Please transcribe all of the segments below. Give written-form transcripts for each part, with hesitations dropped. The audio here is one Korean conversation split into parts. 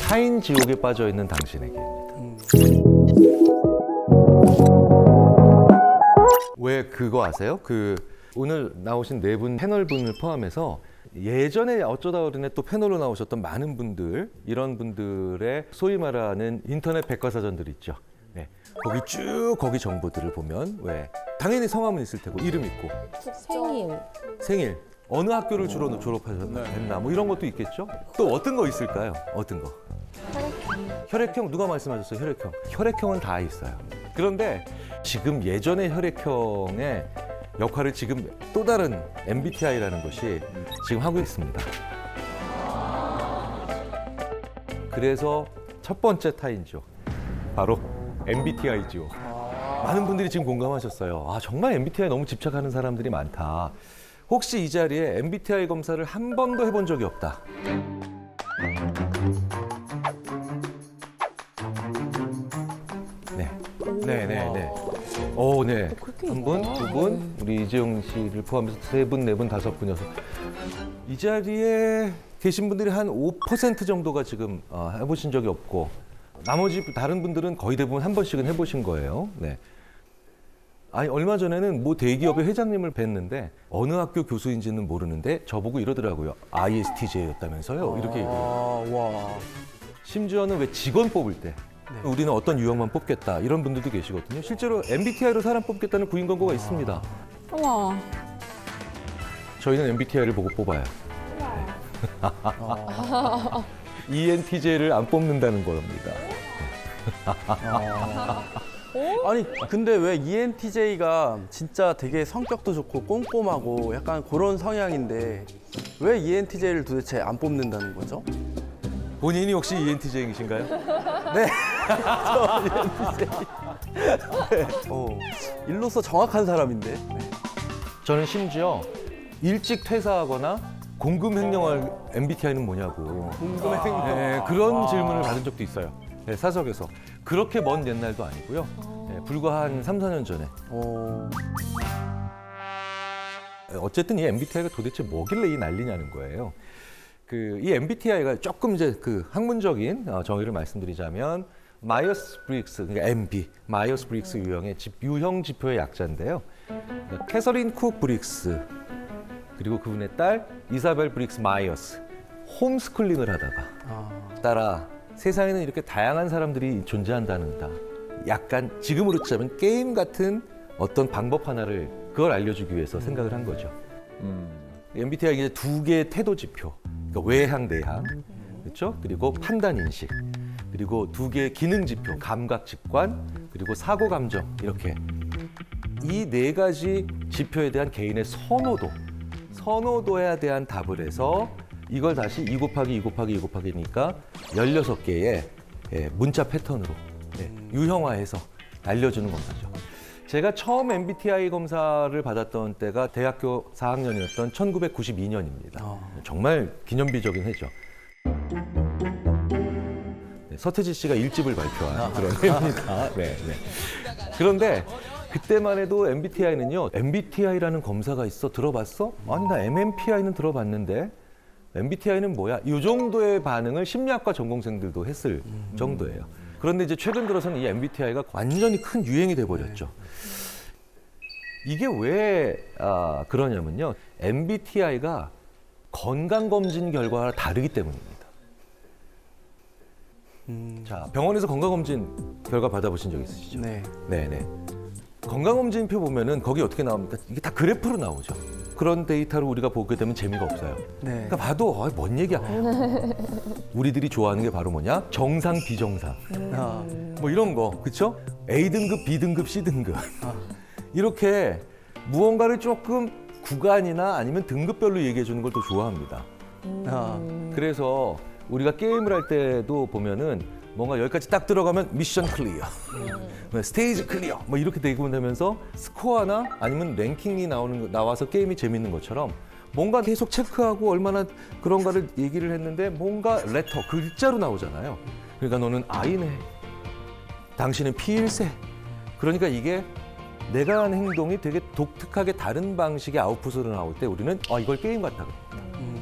타인 지옥에 빠져 있는 당신에게입니다. 왜 그거 아세요? 오늘 나오신 네 분 패널분을 포함해서 예전에 어쩌다 어른에 또 패널로 나오셨던 많은 분들, 이런 분들의 소위 말하는 인터넷 백과사전들 있죠. 네. 거기 정보들을 보면 왜 당연히 성함은 있을 테고 이름 있고 생일 어느 학교를 주로 졸업하셨나 뭐 이런 것도 있겠죠. 또 어떤 거 있을까요? 어떤 거? 혈액형 누가 말씀하셨어요? 혈액형은 다 있어요. 그런데 지금 예전의 혈액형의 역할을 지금 또 다른 MBTI라는 것이 지금 하고 있습니다. 그래서 첫 번째 타인지옥 바로 MBTI지옥. 많은 분들이 지금 공감하셨어요. 아, 정말 MBTI 너무 집착하는 사람들이 많다. 혹시 이 자리에 MBTI 검사를 한 번도 해본 적이 없다. 네. 네. 한 분, 두 분, 우리 이재용 씨를 포함해서 세 분, 네 분, 다섯 분, 여섯. 이 자리에 계신 분들이 한 5% 정도가 지금 해보신 적이 없고, 나머지 다른 분들은 거의 대부분 한 번씩은 해보신 거예요. 네. 아니, 얼마 전에는 뭐 대기업의 회장님을 뵀는데 어느 학교 교수인지는 모르는데 저보고 이러더라고요. ISTJ였다면서요. 이렇게 얘기해요. 심지어는 왜 직원 뽑을 때 우리는 어떤 유형만 뽑겠다 이런 분들도 계시거든요. 실제로 MBTI로 사람 뽑겠다는 구인 광고가 있습니다. 우와. 저희는 MBTI를 보고 뽑아요. ENTJ를 안 뽑는다는 겁니다. 아니 근데 왜 ENTJ가 진짜 되게 성격도 좋고 꼼꼼하고 약간 그런 성향인데 왜 ENTJ를 도대체 안 뽑는다는 거죠? 본인이 혹시 ENTJ이신가요? 네. 저 ENTJ. 네. 일로서 정확한 사람인데. 네. 저는 심지어 일찍 퇴사하거나 공금횡령할 MBTI는 뭐냐고. 궁금해. 네, 그런 질문을 받은 적도 있어요. 네, 사석에서. 그렇게 먼 옛날도 아니고요. 네, 불과 한 3, 4년 전에. 어쨌든 이 MBTI가 도대체 뭐길래 이 난리냐는 거예요. 이 MBTI가 조금 이제 학문적인 정의를 말씀드리자면 마이어스 브릭스, 그러니까 MB, 마이어스 브릭스 유형의 유형 지표의 약자인데요. 그러니까 캐서린 쿡 브릭스 그리고 그분의 딸 이사벨 브릭스 마이어스 홈스쿨링을 하다가 따라 세상에는 이렇게 다양한 사람들이 존재한다는 약간 지금으로 치자면 게임 같은 어떤 방법 하나를 그걸 알려주기 위해서 생각을 한 거죠. MBTI가 이제 두 개의 태도 지표, 그러니까 외향, 내향, 그렇죠? 그리고 판단 인식, 그리고 두 개의 기능 지표, 감각, 직관, 그리고 사고, 감정 이렇게 이 네 가지 지표에 대한 개인의 선호도에 대한 답을 해서 이걸 다시 2 곱하기 2 곱하기 2 곱하기니까 16개의 문자 패턴으로 유형화해서 알려주는 검사죠. 제가 처음 MBTI 검사를 받았던 때가 대학교 4학년이었던 1992년입니다. 정말 기념비적인 해죠. 서태지 씨가 1집을 발표한 그런 해입니다. 네. 그런데 그때만 해도 MBTI는요. MBTI라는 검사가 있어? 들어봤어? 아니, 나 MMPI는 들어봤는데 MBTI는 뭐야? 이 정도의 반응을 심리학과 전공생들도 했을 정도예요. 그런데 이제 최근 들어서는 이 MBTI가 완전히 큰 유행이 돼버렸죠. 이게 왜 그러냐면요. MBTI가 건강검진 결과와 다르기 때문입니다. 자, 병원에서 건강검진 결과 받아보신 적 있으시죠? 네. 건강검진표 보면은 거기 어떻게 나옵니까? 이게 다 그래프로 나오죠. 그런 데이터를 우리가 보게 되면 재미가 없어요. 네. 그러니까 봐도 뭔 얘기야. 우리들이 좋아하는 게 바로 뭐냐? 정상, 비정상. 뭐 이런 거, 그렇죠? A등급, B등급, C등급. 이렇게 무언가를 조금 구간이나 아니면 등급별로 얘기해 주는 걸 더 좋아합니다. 그래서 우리가 게임을 할 때도 보면은 뭔가 여기까지 딱 들어가면 미션 클리어, 스테이지 클리어, 뭐 이렇게 되고 되면서 스코어나 아니면 랭킹이 나와서 게임이 재밌는 것처럼 뭔가 계속 체크하고 얼마나 그런가를 얘기를 했는데 뭔가 레터, 글자로 나오잖아요. 그러니까 너는 I네, 당신은 P일세. 그러니까 이게 내가 한 행동이 되게 독특하게 다른 방식의 아웃풋으로 나올 때 우리는 이걸 게임 같다.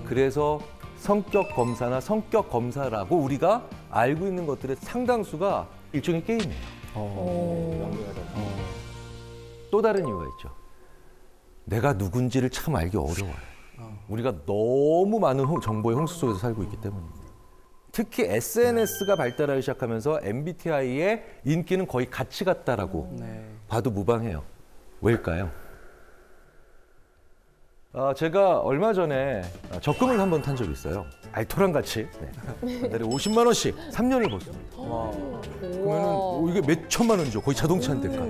그래서 성격 검사나 성격 검사라고 우리가 알고 있는 것들의 상당수가 일종의 게임이에요. 또 다른 이유가 있죠. 내가 누군지를 참 알기 어려워요. 우리가 너무 많은 정보의 홍수 속에서 살고 있기 때문입니다. 특히 SNS가 발달하기 시작하면서 MBTI의 인기는 거의 같이 갔다라고 봐도 무방해요. 왜일까요? 제가 얼마 전에 적금을 한번 탄 적이 있어요. 알토랑 같이 한 달에 50만 원씩 3년을 벌습니다. 그러면은 이게 몇 천만 원이죠. 거의 자동차 한 대가.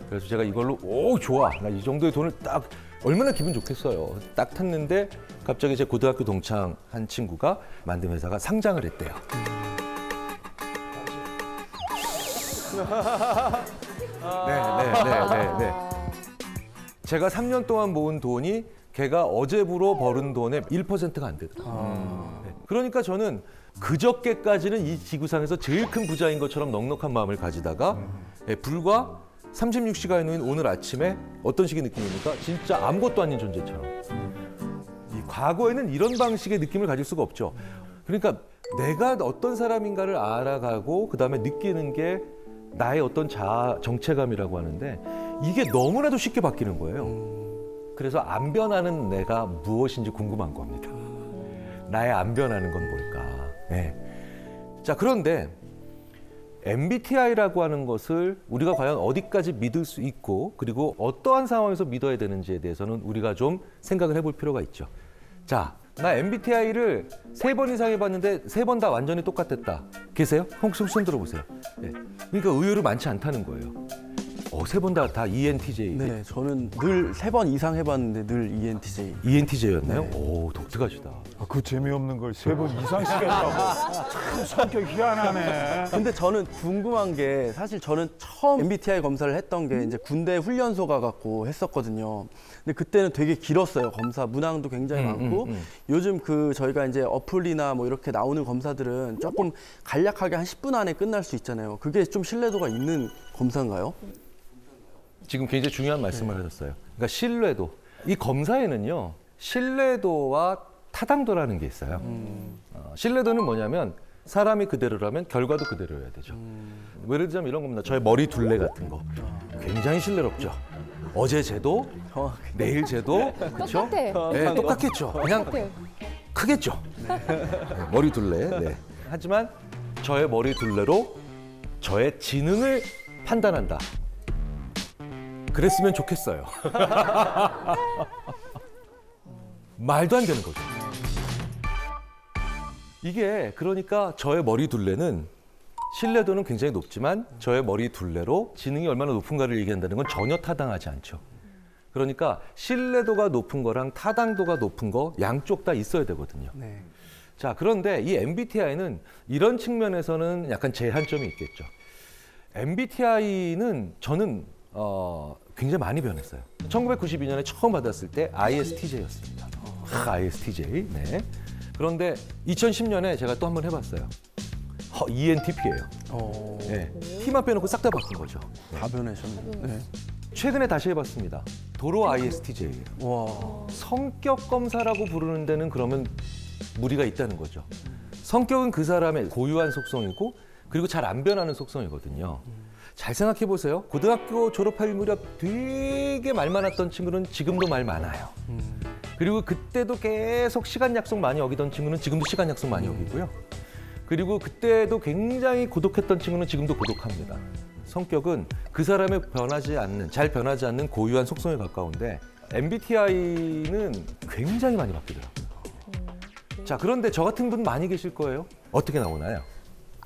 그래서 제가 이걸로 좋아. 나 이 정도의 돈을 딱 얼마나 기분 좋겠어요. 딱 탔는데 갑자기 제 고등학교 동창 한 친구가 만든 회사가 상장을 했대요. 네. 제가 3년 동안 모은 돈이 걔가 어제부로 벌은 돈의 1%가 안 되더라고요. 그러니까 저는 그저께까지는 이 지구상에서 제일 큰 부자인 것처럼 넉넉한 마음을 가지다가 불과 36시간 후인 오늘 아침에 어떤 식의 느낌입니까? 진짜 아무것도 아닌 존재처럼. 이 과거에는 이런 방식의 느낌을 가질 수가 없죠. 그러니까 내가 어떤 사람인가를 알아가고 그다음에 느끼는 게 나의 어떤 자아 정체감이라고 하는데 이게 너무나도 쉽게 바뀌는 거예요. 그래서 안 변하는 내가 무엇인지 궁금한 겁니다. 나의 안 변하는 건 뭘까? 네. 자, 그런데 MBTI라고 하는 것을 우리가 과연 어디까지 믿을 수 있고 그리고 어떠한 상황에서 믿어야 되는지에 대해서는 우리가 좀 생각을 해볼 필요가 있죠. 자, 나 MBTI를 3번 이상 해봤는데 3번 다 완전히 똑같았다. 계세요? 혹시 손 들어보세요. 네. 그러니까 의외로 많지 않다는 거예요. 3번 다 ENTJ. 네, 저는 늘 3번 이상 해봤는데 늘 ENTJ. ENTJ였나요? 네. 오, 독특하시다. 그 재미없는 걸 3번 이상씩 했다고. 참 성격 희한하네. 근데 저는 궁금한 게 사실 저는 처음 MBTI 검사를 했던 게 이제 군대 훈련소 가갖고 했었거든요. 근데 그때는 되게 길었어요. 검사 문항도 굉장히 많고 요즘 저희가 이제 어플이나 뭐 이렇게 나오는 검사들은 조금 간략하게 한 10분 안에 끝날 수 있잖아요. 그게 좀 신뢰도가 있는 검사인가요? 지금 굉장히 중요한 말씀을 하셨어요. 그러니까 신뢰도. 이 검사에는요, 신뢰도와 타당도라는 게 있어요. 신뢰도는 뭐냐면 사람이 그대로라면 결과도 그대로여야 되죠. 예를 들자면 이런 겁니다. 저의 머리 둘레 같은 거. 굉장히 신뢰롭죠. 어제 쟤도, 내일 쟤도, 그렇죠? 네, 똑같겠죠. 그냥 크겠죠. 네, 머리 둘레. 네. 하지만 저의 머리 둘레로 저의 지능을 판단한다. 그랬으면 좋겠어요. 말도 안 되는 거죠. 이게 그러니까 저의 머리 둘레는 신뢰도는 굉장히 높지만 저의 머리 둘레로 지능이 얼마나 높은가를 얘기한다는 건 전혀 타당하지 않죠. 그러니까 신뢰도가 높은 거랑 타당도가 높은 거 양쪽 다 있어야 되거든요. 네. 자, 그런데 이 MBTI는 이런 측면에서는 약간 제한점이 있겠죠. MBTI는 저는 굉장히 많이 변했어요. 1992년에 처음 받았을 때 ISTJ였습니다. ISTJ. 네. 그런데 2010년에 제가 또 한 번 해봤어요. ENTP예요. 네. T만 빼놓고 싹 다 바뀐 거죠. 다 변하셨네요. 네. 최근에 다시 해봤습니다. 도로 ISTJ예요. 와. 성격 검사라고 부르는 데는 그러면 무리가 있다는 거죠. 성격은 그 사람의 고유한 속성이고 그리고 잘 안 변하는 속성이거든요. 잘 생각해 보세요. 고등학교 졸업할 무렵 되게 말 많았던 친구는 지금도 말 많아요. 그리고 그때도 계속 시간 약속 많이 어기던 친구는 지금도 시간 약속 많이 어기고요. 그리고 그때도 굉장히 고독했던 친구는 지금도 고독합니다. 성격은 그 사람의 잘 변하지 않는 고유한 속성에 가까운데 MBTI는 굉장히 많이 바뀌더라고요. 자, 그런데 저 같은 분 많이 계실 거예요. 어떻게 나오나요?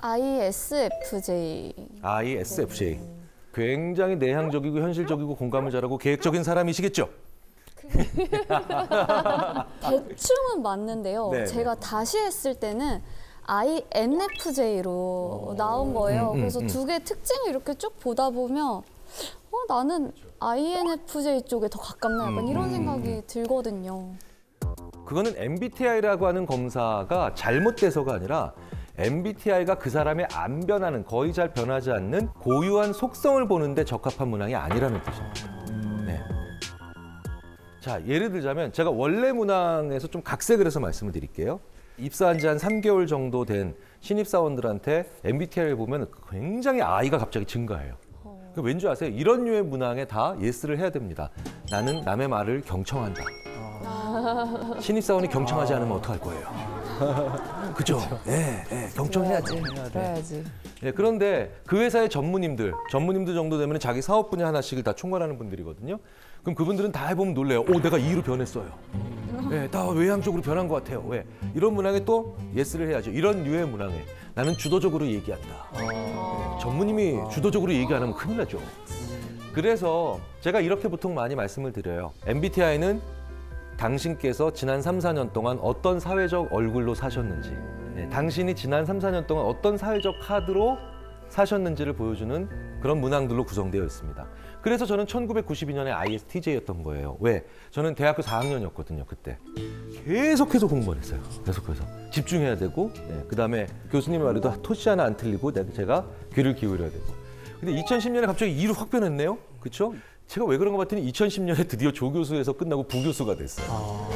ISFJ. ISFJ. 굉장히 내향적이고 현실적이고 공감을 잘하고 계획적인 사람이시겠죠? 대충은 맞는데요. 네. 제가 다시 했을 때는 INFJ로 나온 거예요. 그래서 두 개의 특징을 이렇게 쭉 보다 보면 나는 INFJ 쪽에 더 가깝나 약간 이런 생각이 들거든요. 그거는 MBTI라고 하는 검사가 잘못돼서가 아니라 MBTI가 그 사람의 안 변하는, 거의 잘 변하지 않는 고유한 속성을 보는데 적합한 문항이 아니라는 뜻입니다. 네. 자, 예를 들자면 제가 원래 문항에서 좀 각색을 해서 말씀을 드릴게요. 입사한 지 한 3개월 정도 된 신입사원들한테 MBTI를 보면 굉장히 I가 갑자기 증가해요. 왠지 아세요? 이런 류의 문항에 다 예스를 해야 됩니다. 나는 남의 말을 경청한다. 신입사원이 경청하지 않으면 어떡할 거예요? 그죠? 예, 경청해야지. 그래야지. 예, 그런데 그 회사의 전무님들 정도 되면 자기 사업 분야 하나씩을 다 총괄하는 분들이거든요. 그럼 그분들은 다 해보면 놀래요. 내가 E로 변했어요. 예, 다 외향적으로 변한 것 같아요. 왜? 이런 문항에 또 예스를 해야죠. 이런 류의 문항에 나는 주도적으로 얘기한다. 예, 전무님이 주도적으로 얘기 안 하면 큰일 나죠. 그래서 제가 이렇게 보통 많이 말씀을 드려요. MBTI는 당신께서 지난 3, 4년 동안 어떤 사회적 얼굴로 사셨는지, 당신이 지난 3, 4년 동안 어떤 사회적 카드로 사셨는지를 보여주는 그런 문항들로 구성되어 있습니다. 그래서 저는 1992년에 ISTJ였던 거예요. 왜? 저는 대학교 4학년이었거든요, 그때. 계속해서 공부를 했어요. 계속해서. 집중해야 되고, 그다음에 교수님의 말에도 토시 하나 안 틀리고 제가 귀를 기울여야 되고. 근데 2010년에 갑자기 E로 확 변했네요. 그렇죠? 제가 왜 그런가 봤더니 2010년에 드디어 조교수에서 끝나고 부교수가 됐어요.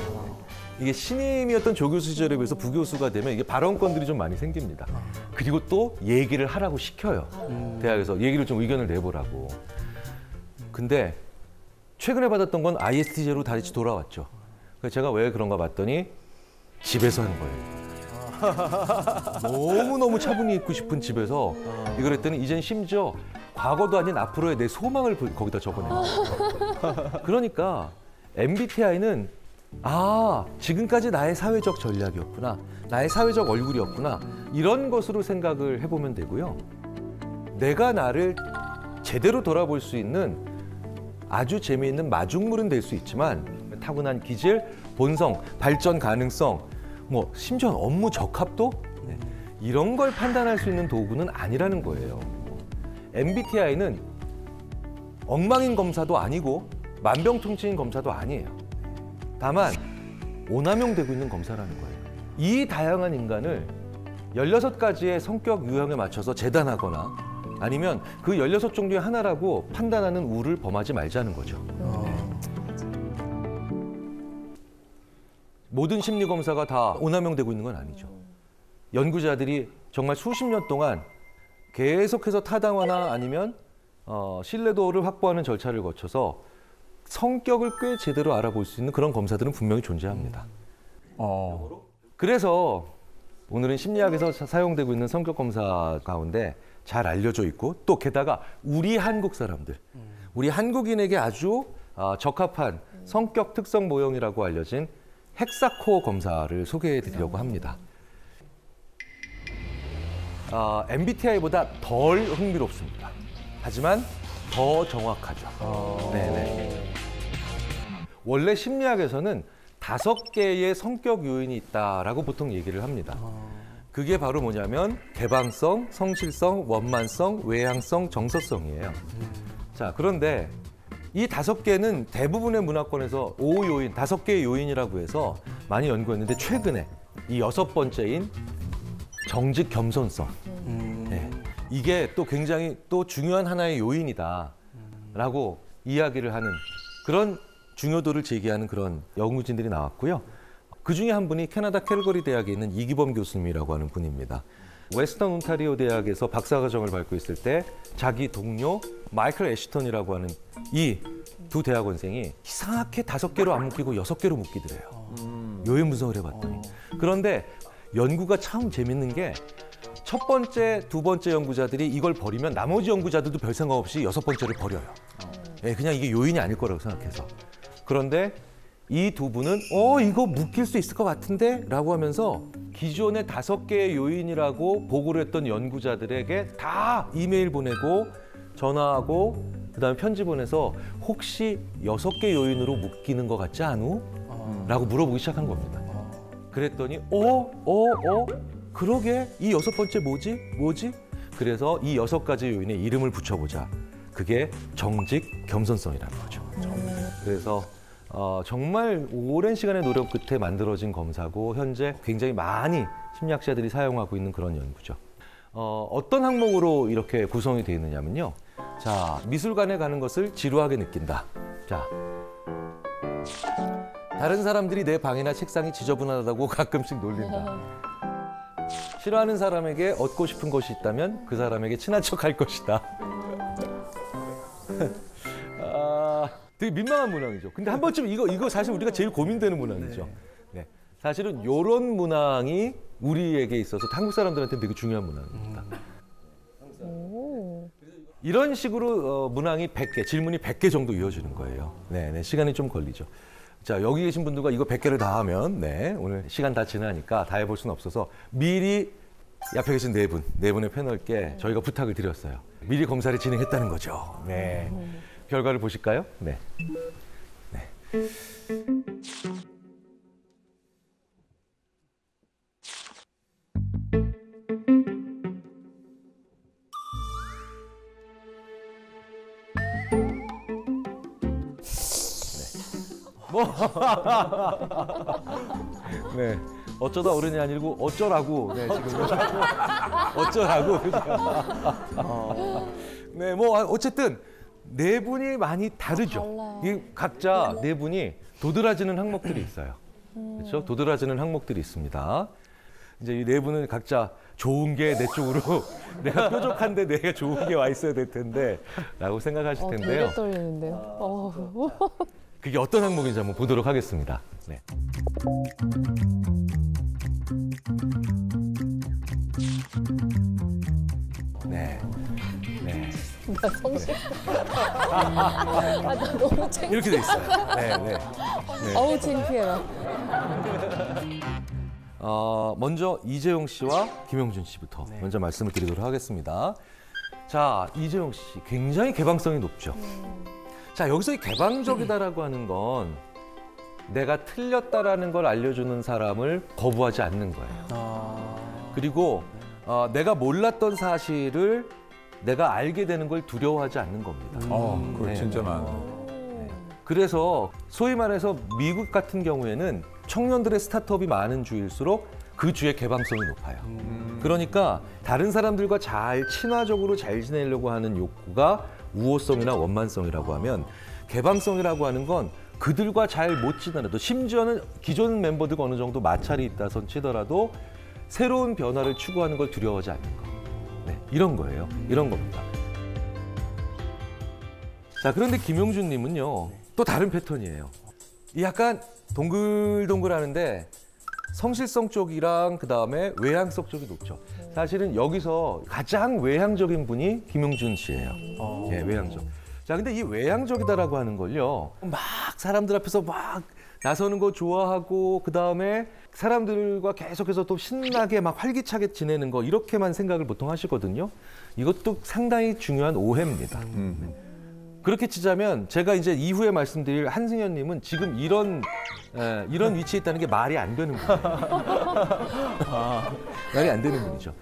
이게 신임이었던 조교수 시절에 비해서 부교수가 되면 이게 발언권들이 좀 많이 생깁니다. 그리고 또 얘기를 하라고 시켜요. 대학에서 얘기를 좀 의견을 내보라고. 근데 최근에 받았던 건 ISTJ로 다시 돌아왔죠. 그래서 제가 왜 그런가 봤더니 집에서 하는 거예요. 너무너무 차분히 있고 싶은 집에서 이걸 했더니 이젠 심지어 과거도 아닌 앞으로의 내 소망을 거기다 적어내요. 그러니까 MBTI는 지금까지 나의 사회적 전략이었구나. 나의 사회적 얼굴이었구나. 이런 것으로 생각을 해보면 되고요. 내가 나를 제대로 돌아볼 수 있는 아주 재미있는 마중물은 될 수 있지만 타고난 기질, 본성, 발전 가능성, 심지어 업무 적합도 이런 걸 판단할 수 있는 도구는 아니라는 거예요. MBTI는 엉망인 검사도 아니고 만병통치인 검사도 아니에요. 다만 오남용되고 있는 검사라는 거예요. 이 다양한 인간을 16가지의 성격 유형에 맞춰서 재단하거나 아니면 그 16종류의 하나라고 판단하는 우를 범하지 말자는 거죠. 모든 심리검사가 다 오남용되고 있는 건 아니죠. 연구자들이 정말 수십 년 동안 계속해서 타당화나 아니면 신뢰도를 확보하는 절차를 거쳐서 성격을 꽤 제대로 알아볼 수 있는 그런 검사들은 분명히 존재합니다. 그래서 오늘은 심리학에서 사용되고 있는 성격 검사 가운데 잘 알려져 있고 또 게다가 우리 한국 사람들, 우리 한국인에게 아주 적합한 성격 특성 모형이라고 알려진 헥사코어 검사를 소개해 드리려고 합니다. MBTI보다 덜 흥미롭습니다. 하지만 더 정확하죠. 네네. 원래 심리학에서는 5개의 성격 요인이 있다라고 보통 얘기를 합니다. 그게 바로 뭐냐면 개방성, 성실성, 원만성, 외향성, 정서성이에요. 자, 그런데 이 5개는 대부분의 문화권에서 5요인, 5개의 요인이라고 해서 많이 연구했는데 최근에 이 6번째인 정직 겸손성. 네. 이게 또 굉장히 또 중요한 하나의 요인이다라고 이야기를 하는 그런 중요도를 제기하는 그런 연구진들이 나왔고요. 그 중에 한 분이 캐나다 캘거리 대학에 있는 이기범 교수님이라고 하는 분입니다. 웨스턴 온타리오 대학에서 박사과정을 밟고 있을 때 자기 동료 마이클 애시턴이라고 하는 이 두 대학원생이 이상하게 5개로 안 묶이고 6개로 묶이더래요. 요인 분석을 해봤더니. 그런데 연구가 참 재밌는 게 첫 번째, 두 번째 연구자들이 이걸 버리면 나머지 연구자들도 별 생각 없이 6번째를 버려요. 그냥 이게 요인이 아닐 거라고 생각해서. 그런데 이 두 분은 이거 묶일 수 있을 것 같은데? 라고 하면서 기존의 5개의 요인이라고 보고를 했던 연구자들에게 다 이메일 보내고 전화하고 그다음에 편지 보내서 혹시 6개 요인으로 묶이는 것 같지 않우? 라고 물어보기 시작한 겁니다. 그랬더니 그러게 이 6번째 뭐지? 그래서 이 6가지 요인에 이름을 붙여보자. 그게 정직 겸손성이라는 거죠. 그래서 정말 오랜 시간의 노력 끝에 만들어진 검사고 현재 굉장히 많이 심리학자들이 사용하고 있는 그런 연구죠. 어떤 항목으로 이렇게 구성이 되어 있느냐면요. 자, 미술관에 가는 것을 지루하게 느낀다. 자, 다른 사람들이 내 방이나 책상이 지저분하다고 가끔씩 놀린다. 싫어하는 사람에게 얻고 싶은 것이 있다면 그 사람에게 친한 척할 것이다. 되게 민망한 문항이죠. 근데 한 번쯤 이거 사실 우리가 제일 고민되는 문항이죠. 네. 사실은 이런 문항이 우리에게 있어서 한국 사람들한테 되게 중요한 문항입니다. 이런 식으로 문항이 100개, 질문이 100개 정도 이어지는 거예요. 네, 시간이 좀 걸리죠. 자, 여기 계신 분들과 이거 100개를 다 하면, 네, 오늘 시간 다 지나니까 다 해볼 수는 없어서 미리 옆에 계신 네 분의 패널께 저희가 부탁을 드렸어요. 미리 검사를 진행했다는 거죠. 네. 결과를 보실까요? 네. 네. 어쩌다 어른이 아니고 어쩌라고. 네, 지금 어쩌라고. 네, 뭐 어쨌든 네 분이 많이 다르죠. 달라요. 이 각자 네 분이 도드라지는 항목들이 있어요. 그렇죠? 도드라지는 항목들이 있습니다. 이제 이 네 분은 각자 좋은 게 내 쪽으로 내가 뾰족한데 내가 좋은 게 와 있어야 될 텐데라고 생각하실 텐데요. 되게 떨리는데요. 그게 어떤 항목인지 한번 보도록 하겠습니다. 네. 네. 나 성실. 나 너무 창피해. 이렇게 돼 있어요. 네. 어우 창피해라. 먼저 이재용 씨와 김용준 씨부터 먼저 말씀을 드리도록 하겠습니다. 자, 이재용 씨 굉장히 개방성이 높죠. 자, 여기서 이 개방적이다라고 하는 건 내가 틀렸다라는 걸 알려주는 사람을 거부하지 않는 거예요. 그리고 내가 몰랐던 사실을 내가 알게 되는 걸 두려워하지 않는 겁니다. 그거 네. 진짜 많아. 그래서 소위 말해서 미국 같은 경우에는 청년들의 스타트업이 많은 주일수록 그 주의 개방성이 높아요. 그러니까 다른 사람들과 잘 친화적으로 잘 지내려고 하는 욕구가 우호성이나 원만성이라고 하면 개방성이라고 하는 건 그들과 잘 못 지내도 심지어는 기존 멤버들과 어느 정도 마찰이 있다 손 치더라도 새로운 변화를 추구하는 걸 두려워하지 않는 거. 네, 이런 거예요. 이런 겁니다. 자, 그런데 김용준 님은요. 또 다른 패턴이에요. 약간 동글동글하는데 성실성 쪽이랑 그다음에 외향성 쪽이 높죠. 사실은 여기서 가장 외향적인 분이 김용준 씨예요. 예, 외향적. 자, 근데 이 외향적이다라고 하는 걸요. 막 사람들 앞에서 막 나서는 거 좋아하고 그다음에 사람들과 계속해서 또 신나게 막 활기차게 지내는 거 이렇게만 생각을 보통 하시거든요. 이것도 상당히 중요한 오해입니다. 그렇게 치자면 제가 이제 이후에 말씀드릴 한승현 님은 지금 이런 위치에 있다는 게 말이 안 되는 분이에요. 말이 안 되는 분이죠.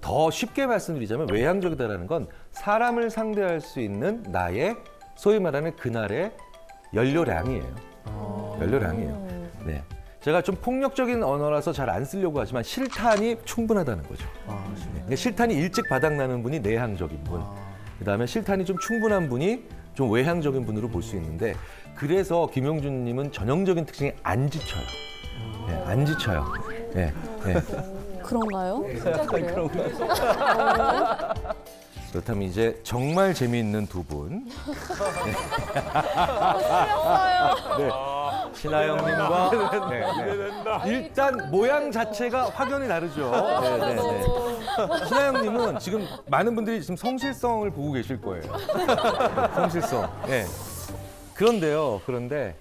더 쉽게 말씀드리자면 외향적이다라는 건 사람을 상대할 수 있는 나의 소위 말하는 그날의 연료량이에요. 연료량이에요. 네. 제가 좀 폭력적인 언어라서 잘 안 쓰려고 하지만 실탄이 충분하다는 거죠. 네. 실탄이 일찍 바닥나는 분이 내향적인 분. 그다음에 실탄이 좀 충분한 분이 좀 외향적인 분으로 볼 수 있는데 그래서 김용준 님은 전형적인 특징이 안 지쳐요. 네, 안 지쳐요. 네, 네. 그런가요? 진짜 그래요? 그렇다면 이제 정말 재미있는 두 분. 네. 신하영님과 일단 모양 자체가 확연히 다르죠. 네. 신하영님은 지금 많은 분들이 지금 성실성을 보고 계실 거예요. 성실성. 네. 그런데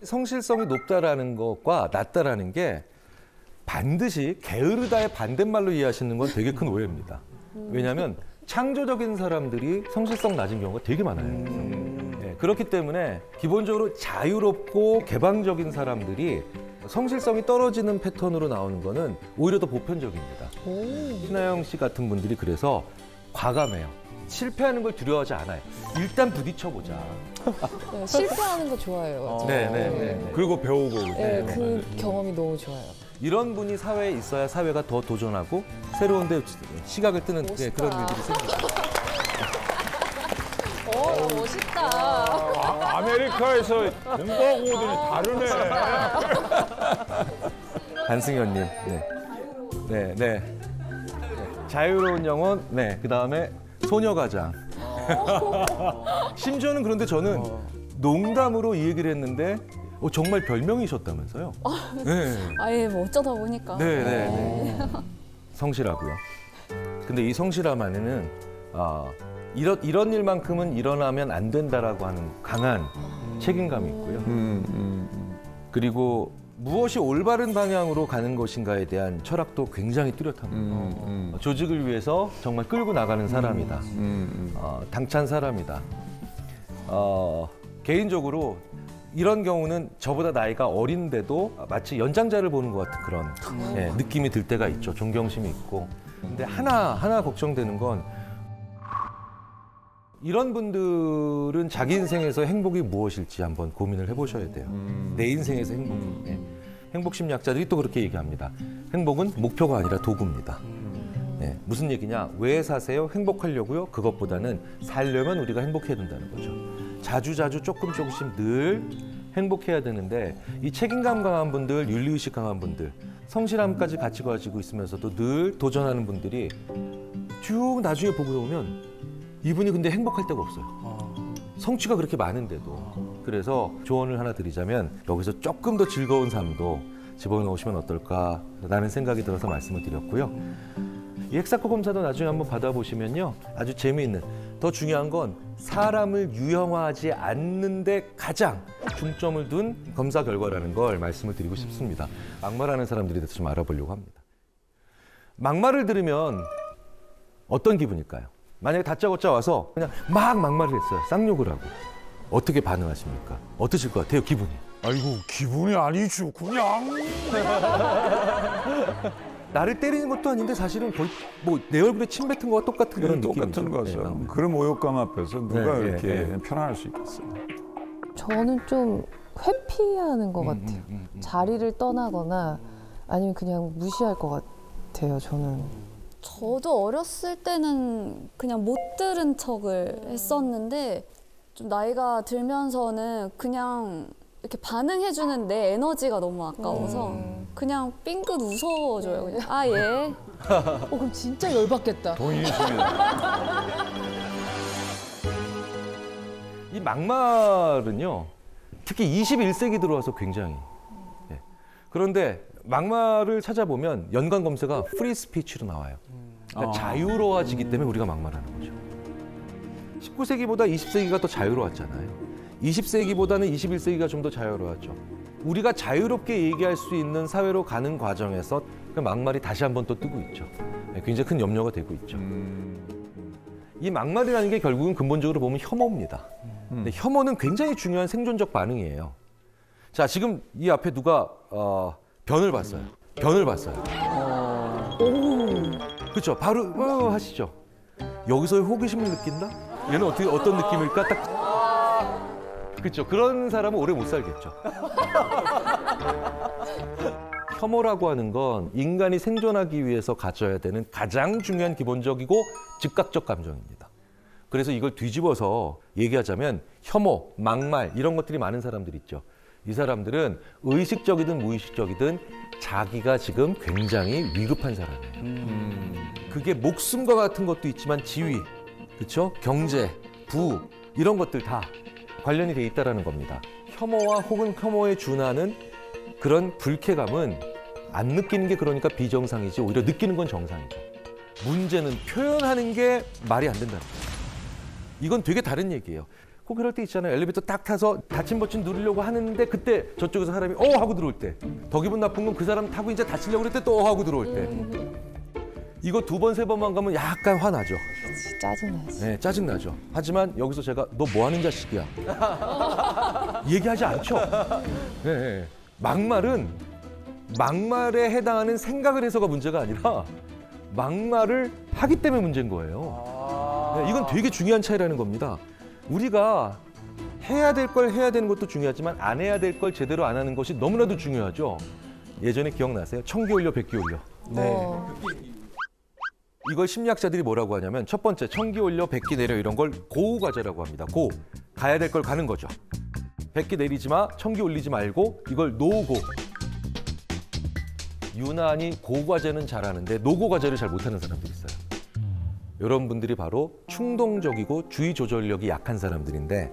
성실성이 높다라는 것과 낮다라는 게 반드시 게으르다의 반대말로 이해하시는 건 되게 큰 오해입니다. 왜냐하면 창조적인 사람들이 성실성 낮은 경우가 되게 많아요. 네, 그렇기 때문에 기본적으로 자유롭고 개방적인 사람들이 성실성이 떨어지는 패턴으로 나오는 거는 오히려 더 보편적입니다. 신하영 씨 같은 분들이 그래서 과감해요. 실패하는 걸 두려워하지 않아요. 일단 부딪혀보자. 네, 실패하는 거 좋아해요. 네. 그리고 배우고. 네, 그 경험이 너무 좋아요. 이런 분이 사회에 있어야 사회가 더 도전하고 새로운 데 시각을 뜨는 그런 일들이 생깁니다. 멋있다. 아메리카에서 공부하고 오더니 다르네. 한승현님, 네. 네, 네. 자유로운 영혼, 네. 그 다음에 소녀가장. 심지어는 그런데 저는 농담으로 이 얘기를 했는데 정말 별명이셨다면서요? 네. 아예 뭐 어쩌다 보니까. 네, 네, 네. 성실하고요. 근데 이 성실함 안에는 이런 일만큼은 일어나면 안 된다라고 하는 강한 책임감이 있고요. 그리고 무엇이 올바른 방향으로 가는 것인가에 대한 철학도 굉장히 뚜렷합니다. 조직을 위해서 정말 끌고 나가는 사람이다. 당찬 사람이다. 개인적으로 이런 경우는 저보다 나이가 어린데도 마치 연장자를 보는 것 같은 그런 느낌이 들 때가 있죠. 존경심이 있고. 근데 하나 걱정되는 건 이런 분들은 자기 인생에서 행복이 무엇일지 한번 고민을 해보셔야 돼요. 내 인생에서 행복. 행복 심리학자들이 또 그렇게 얘기합니다. 행복은 목표가 아니라 도구입니다. 무슨 얘기냐? 왜 사세요? 행복하려고요? 그것보다는 살려면 우리가 행복해야 된다는 거죠. 자주자주 조금씩 늘 행복해야 되는데 이 책임감 강한 분들, 윤리의식 강한 분들, 성실함까지 같이 가지고 있으면서도 늘 도전하는 분들이 쭉 나중에 보고 오면 이분이 근데 행복할 데가 없어요. 성취가 그렇게 많은데도. 그래서 조언을 하나 드리자면 여기서 조금 더 즐거운 삶도 집어넣으시면 어떨까라는 생각이 들어서 말씀을 드렸고요. 이 헥사코 검사도 나중에 한번 받아보시면요. 아주 재미있는, 더 중요한 건 사람을 유형화하지 않는 데 가장 중점을 둔 검사 결과라는 걸 말씀을 드리고 싶습니다. 막말하는 사람들에 대해서 좀 알아보려고 합니다. 막말을 들으면 어떤 기분일까요? 만약에 다짜고짜 와서 그냥 막 막말을 했어요. 쌍욕을 하고. 어떻게 반응하십니까? 어떠실 것 같아요, 기분이? 아이고, 기분이 아니죠. 그냥. 나를 때리는 것도 아닌데 사실은 거의 뭐 내 얼굴에 침 뱉은 거와 똑같은 그런 느낌이죠. 똑같은 거죠. 네. 그런 모욕감 앞에서 누가 네, 이렇게 네. 편안할 수 있겠어요. 저는 좀 회피하는 것 같아요. 자리를 떠나거나 아니면 그냥 무시할 것 같아요, 저는. 저도 어렸을 때는 그냥 못 들은 척을 했었는데 좀 나이가 들면서는 그냥 이렇게 반응해주는 내 에너지가 너무 아까워서 그냥 삥긋 웃어줘요. 그냥 아 예. 그럼 진짜 열받겠다. 돈이 있습니다. 이 막말은요, 특히 21세기 들어와서 굉장히. 그런데 막말을 찾아보면 연관 검색어가 프리 스피치로 나와요. 그러니까 자유로워지기 때문에 우리가 막말하는 거죠. 19세기보다 20세기가 더 자유로웠잖아요. 20세기보다는 21세기가 좀 더 자유로웠죠. 우리가 자유롭게 얘기할 수 있는 사회로 가는 과정에서 그 막말이 다시 한번 또 뜨고 있죠. 굉장히 큰 염려가 되고 있죠. 이 막말이라는 게 결국은 근본적으로 보면 혐오입니다. 근데 혐오는 굉장히 중요한 생존적 반응이에요. 자, 지금 이 앞에 누가 변을 봤어요. 변을 봤어요. 그렇죠. 바로 하시죠. 여기서의 호기심을 느낀다? 얘는 어떤 느낌일까? 딱. 그렇죠. 그런 사람은 오래 못 살겠죠. 혐오라고 하는 건 인간이 생존하기 위해서 가져야 되는 가장 중요한 기본적이고 즉각적 감정입니다. 그래서 이걸 뒤집어서 얘기하자면 혐오, 막말 이런 것들이 많은 사람들 있죠. 이 사람들은 의식적이든 무의식적이든 자기가 지금 굉장히 위급한 사람이에요. 그게 목숨과 같은 것도 있지만 지위, 그렇죠? 경제, 부 이런 것들 다 관련이 돼 있다는 겁니다. 혐오와 혹은 혐오에 준하는 그런 불쾌감은 안 느끼는 게 그러니까 비정상이지 오히려 느끼는 건 정상이죠. 문제는 표현하는 게 말이 안 된다는 거예요. 이건 되게 다른 얘기예요. 꼭 그럴 때 있잖아요. 엘리베이터 딱 타서 닫힌 버튼 누르려고 하는데 그때 저쪽에서 사람이 하고 들어올 때. 더 기분 나쁜 건 그 사람 타고 이제 닫히려고 그럴 때 또 하고 들어올 때. 이거 2번, 3번만 가면 약간 화나죠. 짜증나지. 네, 짜증나죠. 하지만 여기서 제가 너 뭐 하는 자식이야. 얘기하지 않죠. 네, 막말은 막말에 해당하는 생각을 해서가 문제가 아니라 막말을 하기 때문에 문제인 거예요. 네, 이건 되게 중요한 차이라는 겁니다. 우리가 해야 될 걸 해야 되는 것도 중요하지만 안 해야 될 걸 제대로 안 하는 것이 너무나도 중요하죠. 예전에 기억나세요? 1000개 올려 100개 올려. 네. 이걸 심리학자들이 뭐라고 하냐면 첫 번째 청기 올려 백기 내려 이런 걸 고우과제라고 합니다. 가야 될 걸 가는 거죠. 백기 내리지 마, 청기 올리지 말고 이걸 노고. 유난히 고과제는 잘하는데 노고과제를 잘 못하는 사람들이 있어요. 이런 분들이 바로 충동적이고 주의 조절력이 약한 사람들인데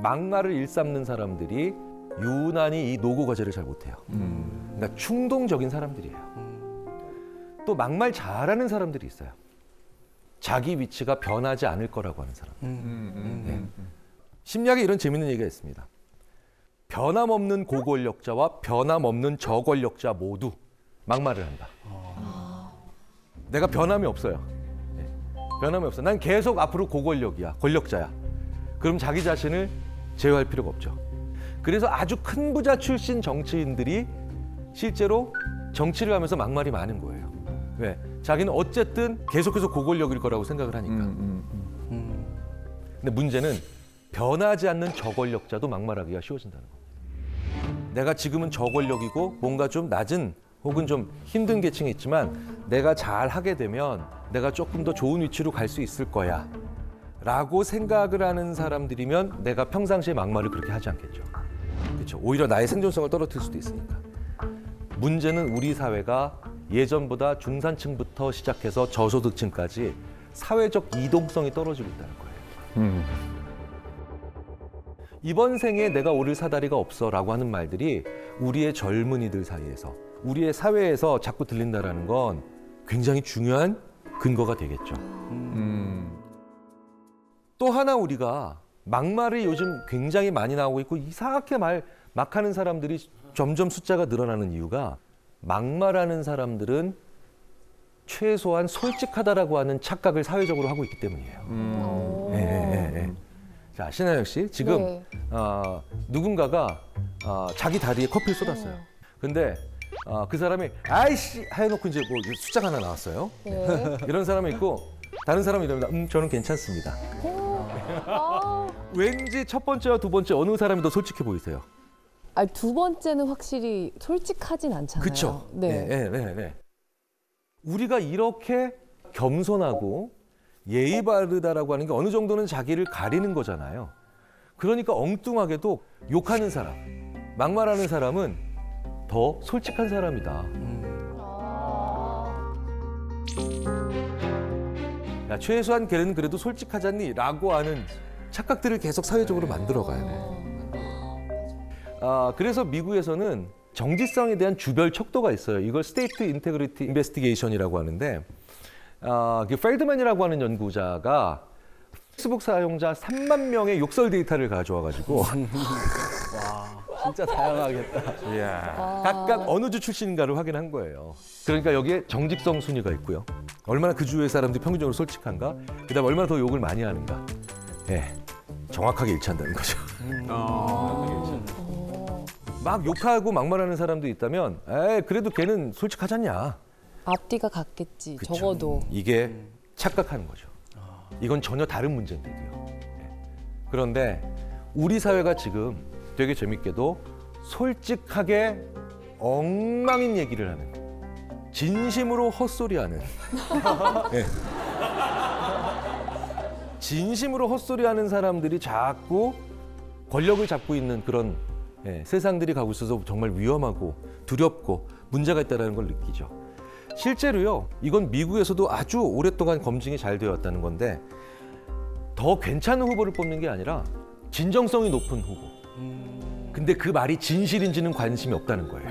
막말을 일삼는 사람들이 유난히 이 노고과제를 잘 못해요. 그러니까 충동적인 사람들이에요. 또 막말 잘하는 사람들이 있어요. 자기 위치가 변하지 않을 거라고 하는 사람. 네. 심리학에 이런 재밌는 얘기가 있습니다. 변함없는 고권력자와 변함없는 저권력자 모두 막말을 한다. 내가 변함이 없어요. 네. 변함이 없어. 난 계속 앞으로 고권력이야. 권력자야. 그럼 자기 자신을 제어할 필요가 없죠. 그래서 아주 큰 부자 출신 정치인들이 실제로 정치를 하면서 막말이 많은 거예요. 왜? 자기는 어쨌든 계속해서 고권력일 거라고 생각을 하니까. 근데 문제는 변하지 않는 저권력자도 막말하기가 쉬워진다는 겁니다. 내가 지금은 저권력이고 뭔가 좀 낮은 혹은 좀 힘든 계층에 있지만 내가 잘 하게 되면 내가 조금 더 좋은 위치로 갈 수 있을 거야 라고 생각을 하는 사람들이면 내가 평상시에 막말을 그렇게 하지 않겠죠. 그렇죠. 오히려 나의 생존성을 떨어뜨릴 수도 있으니까. 문제는 우리 사회가 예전보다 중산층부터 시작해서 저소득층까지 사회적 이동성이 떨어지고 있다는 거예요. 이번 생에 내가 오를 사다리가 없어라고 하는 말들이 우리의 젊은이들 사이에서 우리의 사회에서 자꾸 들린다라는 건 굉장히 중요한 근거가 되겠죠. 또 하나 우리가 막말이 요즘 굉장히 많이 나오고 있고 이상하게 막 하는 사람들이 점점 숫자가 늘어나는 이유가 막말하는 사람들은 최소한 솔직하다라고 하는 착각을 사회적으로 하고 있기 때문이에요. 네. 자, 신하영 씨, 지금 네. 누군가가 자기 다리에 커피를 쏟았어요. 근데 그 사람이 아이씨 해놓고 이제 뭐 숫자가 하나 나왔어요. 네. 이런 사람이 있고 다른 사람이 이러면 저는 괜찮습니다. 왠지 첫 번째와 두 번째 어느 사람이 더 솔직해 보이세요? 두 번째는 확실히 솔직하진 않잖아요. 그렇죠. 네. 네. 우리가 이렇게 겸손하고 예의 바르다라고 하는 게 어느 정도는 자기를 가리는 거잖아요. 그러니까 엉뚱하게도 욕하는 사람, 막말하는 사람은 더 솔직한 사람이다. 야, 최소한 걔는 그래도 솔직하잖니? 라고 하는 착각들을 계속 사회적으로 만들어가야 돼요. 그래서 미국에서는 정직성에 대한 주별 척도가 있어요. 이걸 스테이트 인테그리티 인베스티게이션이라고 하는데 펠드맨이라고 하는 연구자가 페이스북 사용자 3만 명의 욕설 데이터를 가져와가지고 진짜 다양하겠다. 각각 어느 주 출신인가를 확인한 거예요. 그러니까 여기에 정직성 순위가 있고요. 얼마나 그 주의 사람들이 평균적으로 솔직한가, 그다음에 얼마나 더 욕을 많이 하는가. 예, 정확하게 일치한다는 거죠. 막 욕하고 막말하는 사람도 있다면, 그래도 걔는 솔직하지 않냐. 앞뒤가 같겠지. 그쵸. 적어도. 이게 착각하는 거죠. 이건 전혀 다른 문제인데도요. 그런데 우리 사회가 지금 되게 재밌게도 솔직하게 엉망인 얘기를 하는, 진심으로 헛소리하는, 네. 진심으로 헛소리하는 사람들이 자꾸 권력을 잡고 있는 그런 세상들이 가고 있어서 정말 위험하고 두렵고 문제가 있다는 걸 느끼죠. 실제로요, 이건 미국에서도 아주 오랫동안 검증이 잘 되었다는 건데 더 괜찮은 후보를 뽑는 게 아니라 진정성이 높은 후보. 근데 그 말이 진실인지는 관심이 없다는 거예요.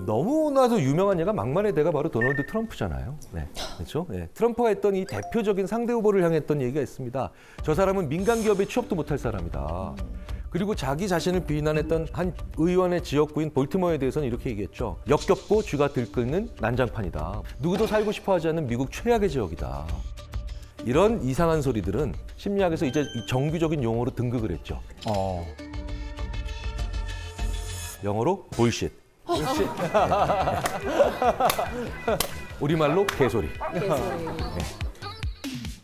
너무나도 유명한 예가 막말의 대가 바로 도널드 트럼프잖아요. 네, 그렇죠? 네, 트럼프가 했던 이 대표적인 상대 후보를 향했던 얘기가 있습니다. 저 사람은 민간 기업에 취업도 못할 사람이다. 그리고 자기 자신을 비난했던 한 의원의 지역구인 볼티모어에 대해서는 이렇게 얘기했죠. 역겹고 쥐가 들끓는 난장판이다. 누구도 살고 싶어하지 않는 미국 최악의 지역이다. 이런 이상한 소리들은 심리학에서 이제 정규적인 용어로 등극을 했죠. 영어로 볼쉿. 우리말로 개소리.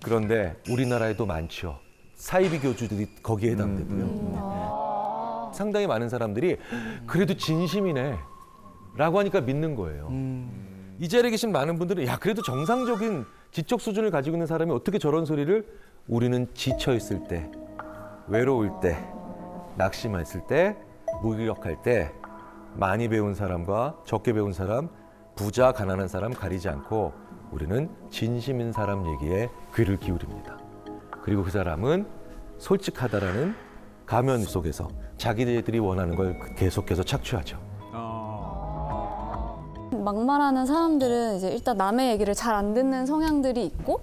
그런데 우리나라에도 많죠. 사이비 교주들이 거기에 해당되고요. 상당히 많은 사람들이 그래도 진심이네 라고 하니까 믿는 거예요. 이 자리에 계신 많은 분들은 야 그래도 정상적인 지적 수준을 가지고 있는 사람이 어떻게 저런 소리를 우리는 지쳐 있을 때, 외로울 때, 낙심했을 때, 무기력할 때 많이 배운 사람과 적게 배운 사람, 부자, 가난한 사람 가리지 않고 우리는 진심인 사람 얘기에 귀를 기울입니다. 그리고 그 사람은 솔직하다라는 가면 속에서 자기들이 원하는 걸 계속해서 착취하죠. 막말하는 사람들은 이제 일단 남의 얘기를 잘 안 듣는 성향들이 있고,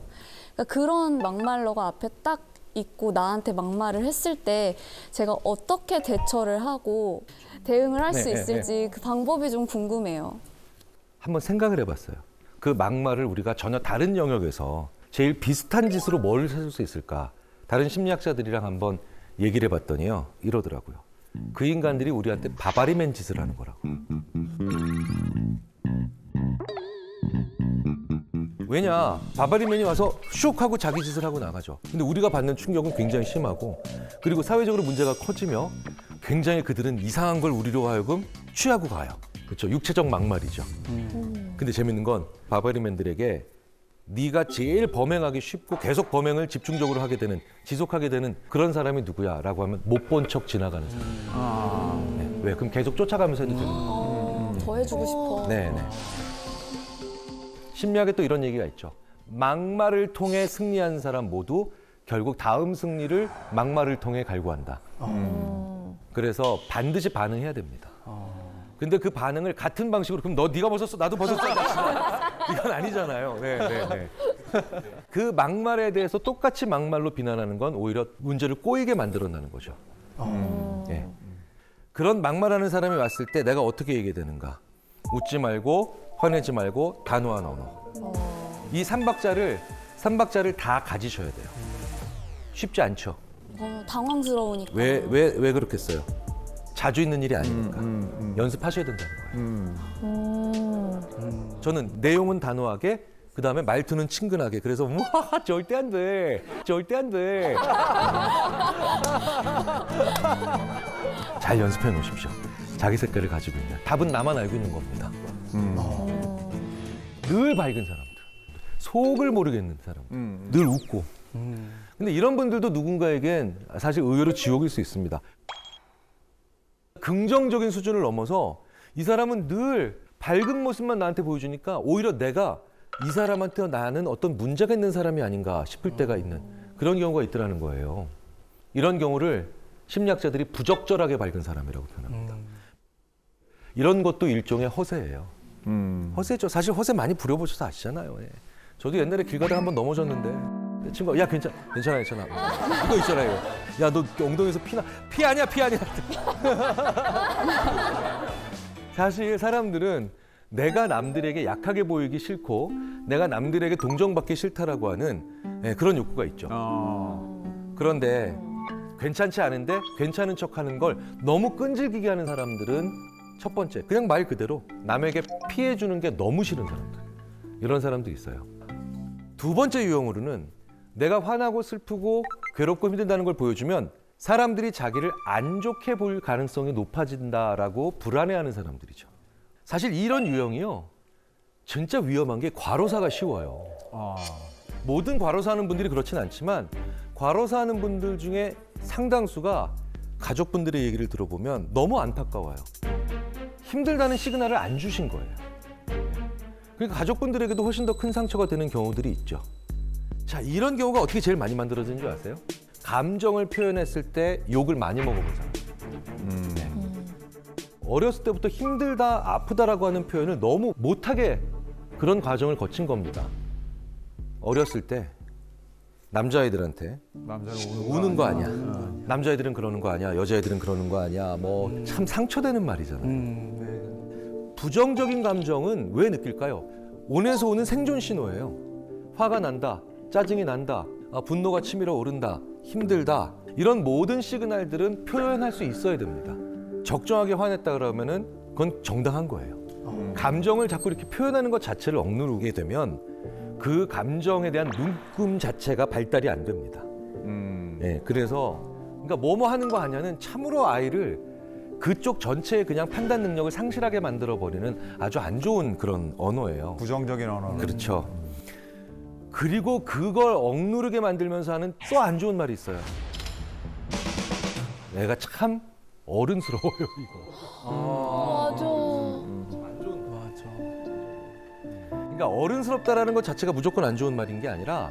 그러니까 그런 막말러가 앞에 딱 있고 나한테 막말을 했을 때 제가 어떻게 대처를 하고 대응을 할 수 있을지 그 방법이 좀 궁금해요. 한번 생각을 해봤어요. 그 막말을 우리가 전혀 다른 영역에서 제일 비슷한 짓으로 뭘 해줄 수 있을까? 다른 심리학자들이랑 한번 얘기를 해봤더니요. 이러더라고요. 그 인간들이 우리한테 바바리맨 짓을 하는 거라고. 왜냐? 바바리맨이 와서 슉 하고 자기 짓을 하고 나가죠. 근데 우리가 받는 충격은 굉장히 심하고, 그리고 사회적으로 문제가 커지며 굉장히 그들은 이상한 걸 우리로 하여금 취하고 가요. 그렇죠. 육체적 막말이죠. 근데 재밌는 건 바바리맨들에게 네가 제일 범행하기 쉽고 계속 범행을 집중적으로 하게 되는, 지속하게 되는 그런 사람이 누구야? 라고 하면 못 본 척 지나가는 사람. 네. 왜? 그럼 계속 쫓아가면서 해도 되는 거예요. 더 해주고 싶어. 네네. 심리학에 또 이런 얘기가 있죠. 막말을 통해 승리한 사람 모두 결국 다음 승리를 막말을 통해 갈구한다. 그래서 반드시 반응해야 됩니다. 근데 그 반응을 같은 방식으로 그럼 네가 벗었어 나도 벗었어 이건 아니잖아요. 네. 그 막말에 대해서 똑같이 막말로 비난하는 건 오히려 문제를 꼬이게 만들어내는 거죠. 네. 그런 막말하는 사람이 왔을 때 내가 어떻게 얘기해야 되는가? 웃지 말고 화내지 말고 단호한 언어. 이 삼박자를 다 가지셔야 돼요. 쉽지 않죠. 당황스러우니까. 왜 그렇겠어요? 자주 있는 일이 아니니까 연습하셔야 된다는 거예요. 저는 내용은 단호하게, 그 다음에 말투는 친근하게. 그래서 우와 절대 안 돼, 절대 안 돼. 잘 연습해 놓으십시오. 자기 색깔을 가지고 있는. 답은 나만 알고 있는 겁니다. 늘 밝은 사람들, 속을 모르겠는 사람들, 늘 웃고. 근데 이런 분들도 누군가에겐 사실 의외로 지옥일 수 있습니다. 긍정적인 수준을 넘어서 이 사람은 늘 밝은 모습만 나한테 보여주니까 오히려 내가 이 사람한테 나는 어떤 문제가 있는 사람이 아닌가 싶을 때가 있는 그런 경우가 있더라는 거예요. 이런 경우를 심리학자들이 부적절하게 밝은 사람이라고 표현합니다. 이런 것도 일종의 허세예요. 허세죠. 사실 허세 많이 부려보셔서 아시잖아요. 예. 저도 옛날에 길 가다가 한번 넘어졌는데 내 친구가 야 괜찮아. 이거 있잖아요. 야 너 엉덩이에서 피 아니야. 사실 사람들은 내가 남들에게 약하게 보이기 싫고 내가 남들에게 동정받기 싫다라고 하는 그런 욕구가 있죠. 그런데 괜찮지 않은데 괜찮은 척하는 걸 너무 끈질기게 하는 사람들은 첫 번째, 그냥 말 그대로 남에게 피해 주는 게 너무 싫은 사람들. 이런 사람도 있어요. 두 번째 유형으로는 내가 화나고 슬프고 괴롭고 힘들다는 걸 보여주면 사람들이 자기를 안 좋게 볼 가능성이 높아진다라고 불안해하는 사람들이죠. 사실 이런 유형이요. 진짜 위험한 게 과로사가 쉬워요. 모든 과로사하는 분들이 그렇진 않지만 과로사하는 분들 중에 상당수가 가족분들의 얘기를 들어보면 너무 안타까워요. 힘들다는 시그널을 안 주신 거예요. 그러니까 가족분들에게도 훨씬 더 큰 상처가 되는 경우들이 있죠. 자, 이런 경우가 어떻게 제일 많이 만들어지는 줄 아세요? 감정을 표현했을 때 욕을 많이 먹어본 사람. 네. 어렸을 때부터 힘들다, 아프다라고 하는 표현을 너무 못하게 그런 과정을 거친 겁니다. 어렸을 때 남자아이들한테 우는 거 아니야. 남자애들은 그러는 거 아니야. 여자애들은 그러는 거 아니야. 뭐 참 상처되는 말이잖아요. 부정적인 감정은 왜 느낄까요? 온에서 오는 생존 신호예요. 화가 난다, 짜증이 난다, 분노가 치밀어 오른다, 힘들다. 이런 모든 시그널들은 표현할 수 있어야 됩니다. 적정하게 화냈다 그러면은 그건 정당한 거예요. 감정을 자꾸 이렇게 표현하는 것 자체를 억누르게 되면 그 감정에 대한 눈금 자체가 발달이 안 됩니다. 네, 그래서 그러니까 뭐뭐 하는 거 아니냐는 참으로 아이를 그쪽 전체의 그냥 판단 능력을 상실하게 만들어버리는 아주 안 좋은 그런 언어예요. 부정적인 언어. 그렇죠. 그리고 그걸 억누르게 만들면서 하는 또 안 좋은 말이 있어요. 내가 참 어른스러워요, 이거. 맞아. 그러니까 어른스럽다라는 것 자체가 무조건 안 좋은 말인 게 아니라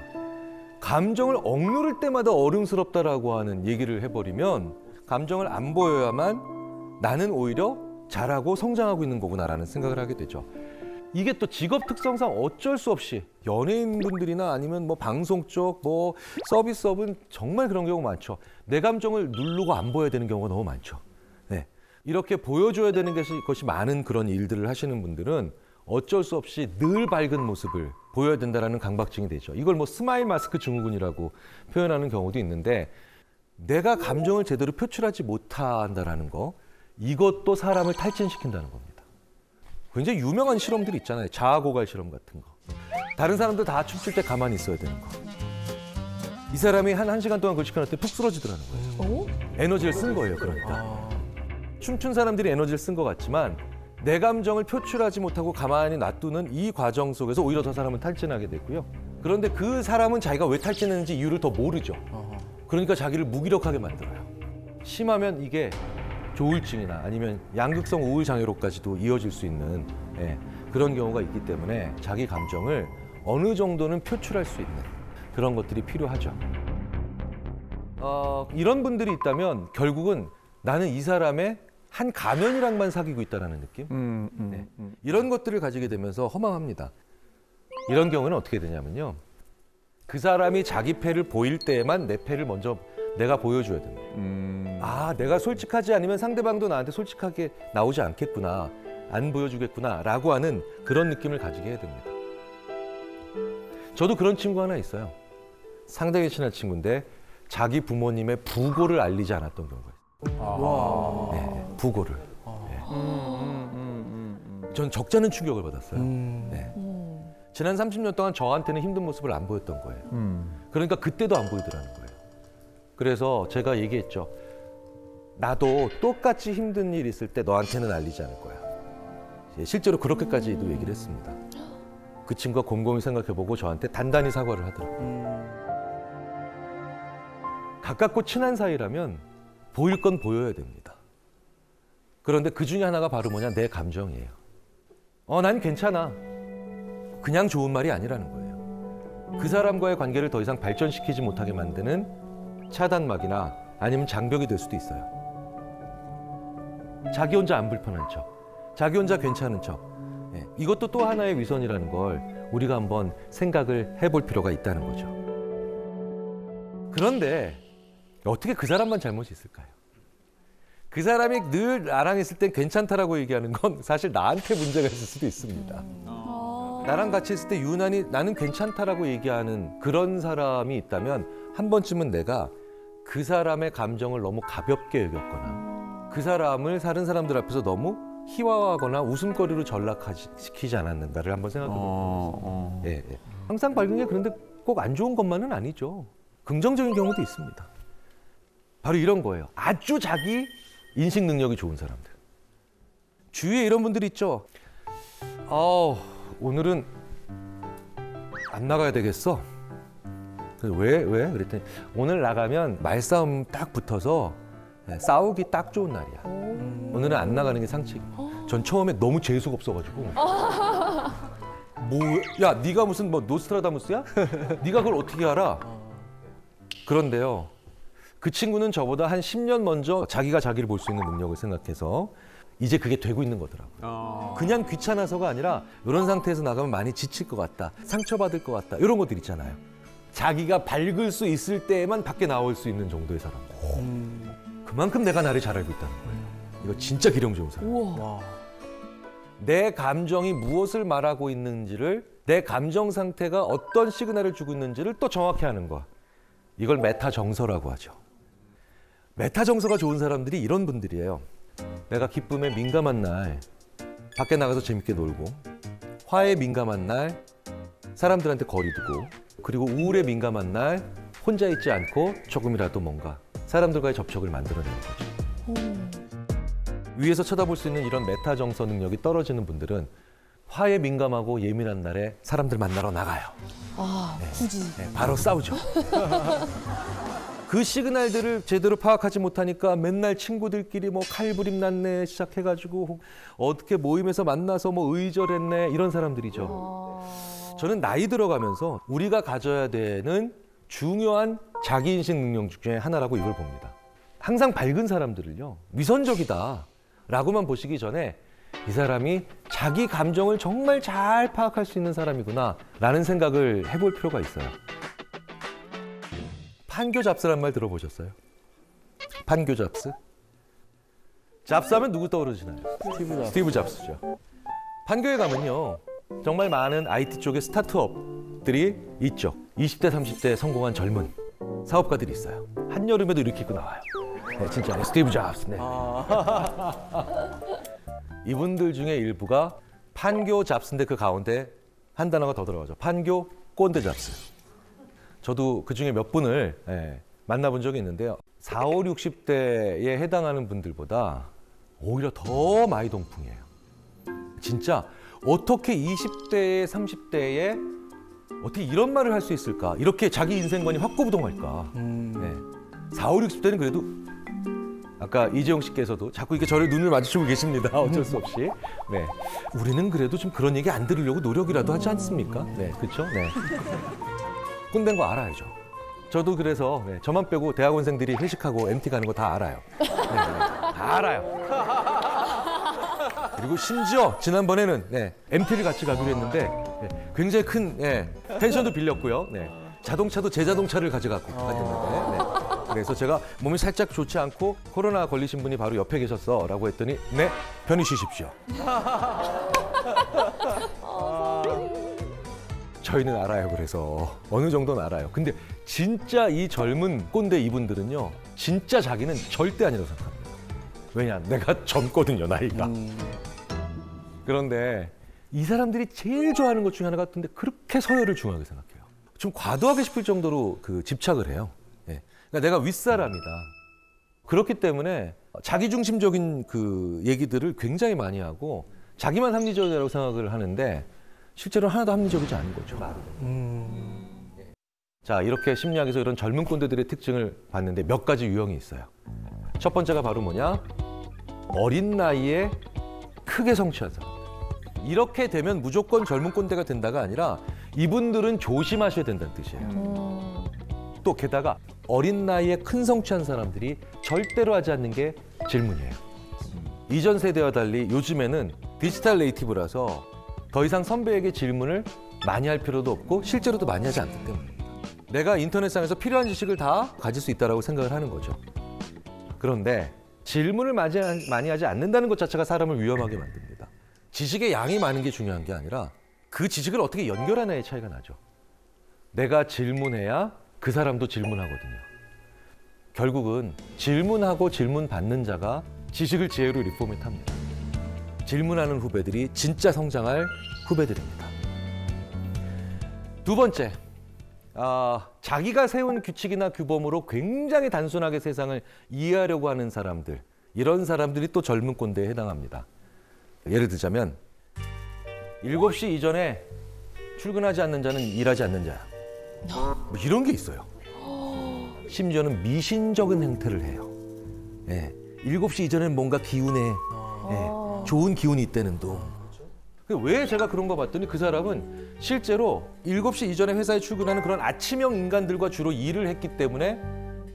감정을 억누를 때마다 어른스럽다라고 하는 얘기를 해버리면 감정을 안 보여야만 나는 오히려 잘하고 성장하고 있는 거구나라는 생각을 하게 되죠. 이게 또 직업 특성상 어쩔 수 없이 연예인분들이나 아니면 뭐 방송 쪽, 뭐 서비스업은 정말 그런 경우 많죠. 내 감정을 누르고 안 보여야 되는 경우가 너무 많죠. 네. 이렇게 보여줘야 되는 것이 많은 그런 일들을 하시는 분들은 어쩔 수 없이 늘 밝은 모습을 보여야 된다는 강박증이 되죠. 이걸 뭐 스마일 마스크 증후군이라고 표현하는 경우도 있는데 내가 감정을 제대로 표출하지 못한다는 거, 이것도 사람을 탈진시킨다는 겁니다. 굉장히 유명한 실험들이 있잖아요. 자아고갈 실험 같은 거. 다른 사람들 다 춤출 때 가만히 있어야 되는 거. 이 사람이 한 1시간 동안 그걸 시켜놨더니 푹 쓰러지더라는 거예요. 에너지를 쓴 거예요, 그러니까. 춤춘 사람들이 에너지를 쓴 것 같지만 내 감정을 표출하지 못하고 가만히 놔두는 이 과정 속에서 오히려 저 사람은 탈진하게 됐고요. 그런데 그 사람은 자기가 왜 탈진했는지 이유를 더 모르죠. 그러니까 자기를 무기력하게 만들어요. 심하면 이게 조울증이나 아니면 양극성 우울 장애로까지도 이어질 수 있는 그런 경우가 있기 때문에 자기 감정을 어느 정도는 표출할 수 있는 그런 것들이 필요하죠. 이런 분들이 있다면 결국은 나는 이 사람의 한 가면이랑만 사귀고 있다는 느낌? 이런 것들을 가지게 되면서 허망합니다. 이런 경우는 어떻게 되냐면요. 그 사람이 자기 패를 보일 때에만 내 패를 먼저 내가 보여줘야 됩니다. 아, 내가 솔직하지 않으면 상대방도 나한테 솔직하게 나오지 않겠구나, 안 보여주겠구나 라고 하는 그런 느낌을 가지게 해야 됩니다. 저도 그런 친구 하나 있어요. 상당히 친한 친구인데 자기 부모님의 부고를 알리지 않았던 경우가 있어요. 네, 부고를. 전 적잖은 충격을 받았어요. 네. 지난 30년 동안 저한테는 힘든 모습을 안 보였던 거예요. 그러니까 그때도 안 보이더라는 거예요. 그래서 제가 얘기했죠. 나도 똑같이 힘든 일 있을 때 너한테는 알리지 않을 거야. 실제로 그렇게까지도 얘기를 했습니다. 그 친구가 곰곰이 생각해보고 저한테 단단히 사과를 하더라고요. 가깝고 친한 사이라면 보일 건 보여야 됩니다. 그런데 그 중에 하나가 바로 뭐냐, 내 감정이에요. 난 괜찮아. 그냥 좋은 말이 아니라는 거예요. 그 사람과의 관계를 더 이상 발전시키지 못하게 만드는 차단막이나 아니면 장벽이 될 수도 있어요. 자기 혼자 안 불편한 척, 자기 혼자 괜찮은 척. 이것도 또 하나의 위선이라는 걸 우리가 한번 생각을 해볼 필요가 있다는 거죠. 그런데 어떻게 그 사람만 잘못이 있을까요? 그 사람이 늘 나랑 있을 땐 괜찮다라고 얘기하는 건 사실 나한테 문제가 있을 수도 있습니다. 나랑 같이 있을 때 유난히 나는 괜찮다라고 얘기하는 그런 사람이 있다면 한 번쯤은 내가 그 사람의 감정을 너무 가볍게 여겼거나 그 사람을 다른 사람들 앞에서 너무 희화화하거나 웃음거리로 전락시키지 않았는가를 한번 생각해 보는 거예요. 항상 밝은 게 그런데 꼭 안 좋은 것만은 아니죠. 긍정적인 경우도 있습니다. 바로 이런 거예요. 아주 자기 인식 능력이 좋은 사람들. 주위에 이런 분들이 있죠. 오늘은 안 나가야 되겠어. 왜? 그랬더니 오늘 나가면 말싸움 딱 붙어서 싸우기 딱 좋은 날이야. 오늘은 안 나가는 게 상식. 전 처음에 너무 재수가 없어가지고 야, 네가 무슨 뭐 노스트라다무스야? 네가 그걸 어떻게 알아? 그런데요, 그 친구는 저보다 한 10년 먼저 자기가 자기를 볼 수 있는 능력을 생각해서 이제 그게 되고 있는 거더라고요. 그냥 귀찮아서가 아니라 이런 상태에서 나가면 많이 지칠 것 같다, 상처받을 것 같다, 이런 것들 있잖아요. 자기가 밝을 수 있을 때에만 밖에 나올 수 있는 정도의 사람들. 그만큼 내가 나를 잘 알고 있다는 거예요. 이거 진짜 기령 좋은 사람. 내 감정이 무엇을 말하고 있는지를, 내 감정 상태가 어떤 시그널을 주고 있는지를 또 정확히 아는 거. 이걸 메타 정서라고 하죠. 메타 정서가 좋은 사람들이 이런 분들이에요. 내가 기쁨에 민감한 날 밖에 나가서 재밌게 놀고, 화에 민감한 날 사람들한테 거리 두고, 그리고 우울에 민감한 날 혼자 있지 않고 조금이라도 뭔가 사람들과의 접촉을 만들어내는 거죠. 위에서 쳐다볼 수 있는 이런 메타 정서 능력이 떨어지는 분들은 화에 민감하고 예민한 날에 사람들 만나러 나가요. 아, 굳이. 네, 바로 싸우죠. 그 시그널들을 제대로 파악하지 못하니까 맨날 친구들끼리 뭐 칼부림 났네 시작해가지고 어떻게 모임에서 만나서 뭐 의절했네 이런 사람들이죠. 저는 나이 들어가면서 우리가 가져야 되는 중요한 자기인식 능력 중에 하나라고 이걸 봅니다. 항상 밝은 사람들을요, 위선적이다라고만 보시기 전에 이 사람이 자기 감정을 정말 잘 파악할 수 있는 사람이구나 라는 생각을 해볼 필요가 있어요. 판교 잡스란 말 들어보셨어요? 판교 잡스? 잡스하면 누구 떠오르시나요? 스티브 잡스죠. 판교에 가면요, 정말 많은 IT 쪽의 스타트업들이 있죠. 20대, 30대 성공한 젊은 사업가들이 있어요. 한여름에도 이렇게 입고 나와요. 네, 진짜 스티브 잡스. 네. 이분들 중에 일부가 판교 잡스인데 그 가운데 한 단어가 더 들어가죠. 판교 꼰대 잡스. 저도 그 중에 몇 분을 만나본 적이 있는데요. 40, 60대에 해당하는 분들보다 오히려 더 마이동풍이에요. 진짜 어떻게 20대에 30대에 어떻게 이런 말을 할 수 있을까? 이렇게 자기 인생관이 확고부동할까? 네. 40, 60대는 그래도 아까 이재용 씨께서도 자꾸 이렇게 저를 눈을 마주치고 계십니다. 어쩔 수 없이. 네. 우리는 그래도 좀 그런 얘기 안 들으려고 노력이라도 하지 않습니까? 네, 그렇죠? 네. 꼰대인 거 알아야죠. 저도 그래서 저만 빼고 대학원생들이 회식하고 MT 가는 거 다 알아요. 네, 다 알아요. 그리고 심지어 지난번에는 MT를 같이 가기로 했는데 굉장히 큰 펜션도 빌렸고요. 자동차도 제 자동차를 가져갔고 갔는데 그래서 제가 몸이 살짝 좋지 않고 코로나 걸리신 분이 바로 옆에 계셨어라고 했더니 네, 편히 쉬십시오. 저희는 알아요. 그래서 어느 정도는 알아요. 근데 진짜 이 젊은 꼰대 이분들은요, 진짜 자기는 절대 아니라고 생각합니다. 왜냐, 내가 젊거든요, 나이가. 그런데 이 사람들이 제일 좋아하는 것 중에 하나 같은데 그렇게 서열을 중요하게 생각해요. 좀 과도하게 싶을 정도로 그 집착을 해요. 그러니까 내가 윗사람이다. 그렇기 때문에 자기중심적인 그 얘기들을 굉장히 많이 하고 자기만 합리적이라고 생각을 하는데 실제로 하나도 합리적이지 않은 거죠. 자, 이렇게 심리학에서 이런 젊은 꼰대들의 특징을 봤는데 몇 가지 유형이 있어요. 첫 번째가 바로 뭐냐? 어린 나이에 크게 성취한 사람들. 이렇게 되면 무조건 젊은 꼰대가 된다가 아니라 이분들은 조심하셔야 된다는 뜻이에요. 또 게다가 어린 나이에 큰 성취한 사람들이 절대로 하지 않는 게 질문이에요. 이전 세대와 달리 요즘에는 디지털 네이티브라서 더 이상 선배에게 질문을 많이 할 필요도 없고 실제로도 많이 하지 않기 때문입니다. 내가 인터넷상에서 필요한 지식을 다 가질 수 있다고 생각을 하는 거죠. 그런데 질문을 많이 하지 않는다는 것 자체가 사람을 위험하게 만듭니다. 지식의 양이 많은 게 중요한 게 아니라 그 지식을 어떻게 연결하느냐의 차이가 나죠. 내가 질문해야 그 사람도 질문하거든요. 결국은 질문하고 질문받는 자가 지식을 지혜로 리포맷합니다. 질문하는 후배들이 진짜 성장할 후배들입니다. 두 번째, 자기가 세운 규칙이나 규범으로 굉장히 단순하게 세상을 이해하려고 하는 사람들, 이런 사람들이 또 젊은 꼰대에 해당합니다. 예를 들자면 7시 이전에 출근하지 않는 자는 일하지 않는 자야. 뭐 이런 게 있어요. 심지어는 미신적인 행태를 해요. 7시 이전에는 뭔가 기운에 좋은 기운이 있다는 둥. 왜 제가 그런 거 봤더니 그 사람은 실제로 7시 이전에 회사에 출근하는 그런 아침형 인간들과 주로 일을 했기 때문에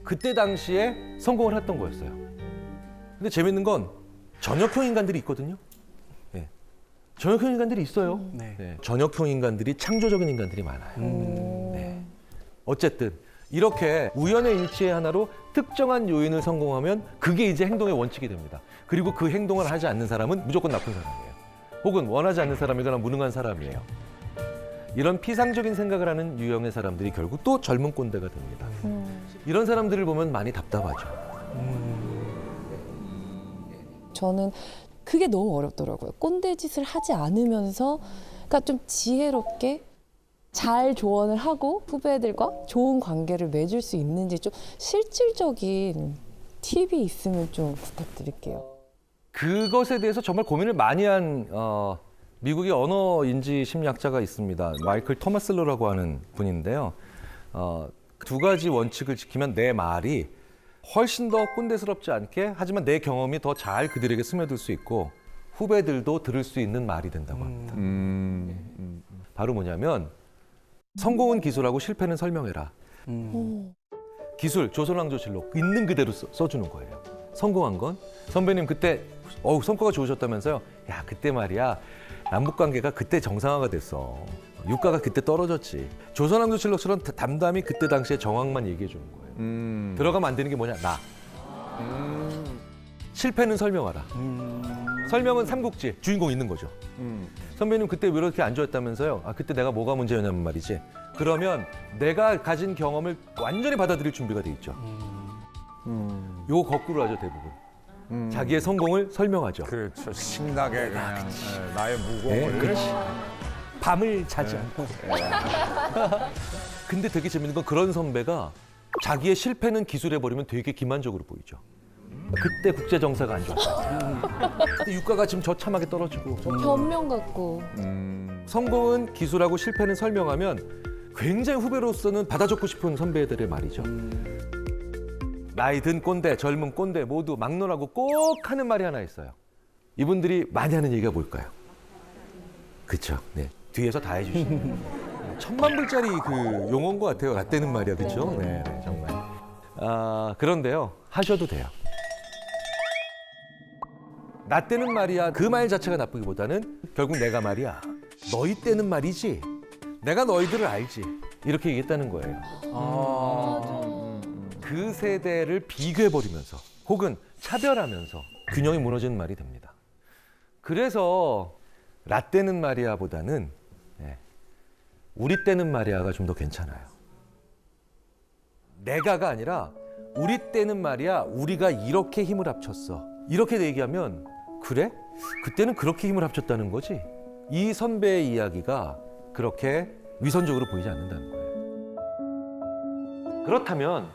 그때 당시에 성공을 했던 거였어요. 근데 재밌는 건 저녁형 인간들이 있거든요. 저녁형 인간들이 있어요. 저녁형 인간들이 창조적인 인간들이 많아요. 어쨌든 이렇게 우연의 일치의 하나로 특정한 요인을 성공하면 그게 이제 행동의 원칙이 됩니다. 그리고 그 행동을 하지 않는 사람은 무조건 나쁜 사람이에요. 혹은 원하지 않는 사람이거나 무능한 사람이에요. 이런 피상적인 생각을 하는 유형의 사람들이 결국 또 젊은 꼰대가 됩니다. 이런 사람들을 보면 많이 답답하죠. 저는 그게 너무 어렵더라고요. 꼰대 짓을 하지 않으면서, 그러니까 좀 지혜롭게 잘 조언을 하고 후배들과 좋은 관계를 맺을 수 있는지 좀 실질적인 팁이 있으면 좀 부탁드릴게요. 그것에 대해서 정말 고민을 많이 한 미국의 언어인지 심리학자가 있습니다. 마이클 토마슬러라고 하는 분인데요. 두 가지 원칙을 지키면 내 말이 훨씬 더 꼰대스럽지 않게 하지만 내 경험이 더 잘 그들에게 스며들 수 있고 후배들도 들을 수 있는 말이 된다고 합니다. 바로 뭐냐면 성공은 기술하고 실패는 설명해라. 기술, 조선왕조실록 있는 그대로 써주는 거예요. 성공한 건 선배님 그때 성과가 좋으셨다면서요. 야 그때 말이야 남북관계가 그때 정상화가 됐어. 유가가 그때 떨어졌지. 조선왕조실록처럼 담담히 그때 당시의 정황만 얘기해 주는 거예요. 들어가면 안 되는 게 뭐냐? 나. 실패는 설명하라. 설명은 삼국지 주인공 있는 거죠. 선배님 그때 왜 이렇게 안 좋았다면서요? 아 그때 내가 뭐가 문제였냐면 말이지. 그러면 내가 가진 경험을 완전히 받아들일 준비가 돼 있죠. 요거 거꾸로 하죠 대부분. 자기의 성공을 설명하죠. 그렇죠. 신나게 그냥 나의 무공을. 그렇지. 밤을 자지 않고. 근데 되게 재밌는 건 그런 선배가 자기의 실패는 기술해버리면 되게 기만적으로 보이죠. 그때 국제 정세가 안 좋았어. 근데 유가가 지금 저참하게 떨어지고. 변명 같고. 성공은 기술하고 실패는 설명하면 굉장히 후배로서는 받아 적고 싶은 선배들의 말이죠. 나이 든 꼰대, 젊은 꼰대 모두 막론하고 꼭 하는 말이 하나 있어요. 이분들이 많이 하는 얘기가 뭘까요? 그쵸. 네. 뒤에서 다 해주시는. 1000만 불짜리 그 용어인 것 같아요. 라떼는 말이야. 그쵸? 네, 네 정말. 그런데요. 하셔도 돼요. 나 때는 말이야 그 말 자체가 나쁘기보다는 결국 내가 말이야 너희 때는 말이지 내가 너희들을 알지 이렇게 얘기했다는 거예요. 그 세대를 비교해버리면서 혹은 차별하면서 균형이 무너지는 말이 됩니다. 그래서 라떼는 말이야보다는 우리 때는 말이야가 좀 더 괜찮아요. 내가가 아니라 우리 때는 말이야 우리가 이렇게 힘을 합쳤어 이렇게 얘기하면 그래? 그때는 그렇게 힘을 합쳤다는 거지? 이 선배의 이야기가 그렇게 위선적으로 보이지 않는다는 거예요. 그렇다면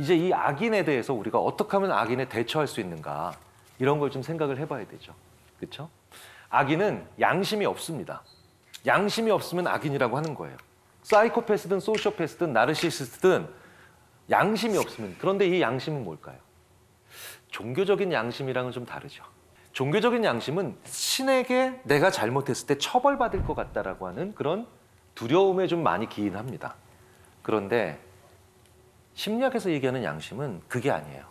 이제 이 악인에 대해서 우리가 어떻게 하면 악인에 대처할 수 있는가 이런 걸 좀 생각을 해봐야 되죠. 그렇죠? 악인은 양심이 없습니다. 양심이 없으면 악인이라고 하는 거예요. 사이코패스든 소시오패스든 나르시시스트든 양심이 없으면 그런데 이 양심은 뭘까요? 종교적인 양심이랑은 좀 다르죠. 종교적인 양심은 신에게 내가 잘못했을 때 처벌받을 것 같다라고 하는 그런 두려움에 좀 많이 기인합니다. 그런데 심리학에서 얘기하는 양심은 그게 아니에요.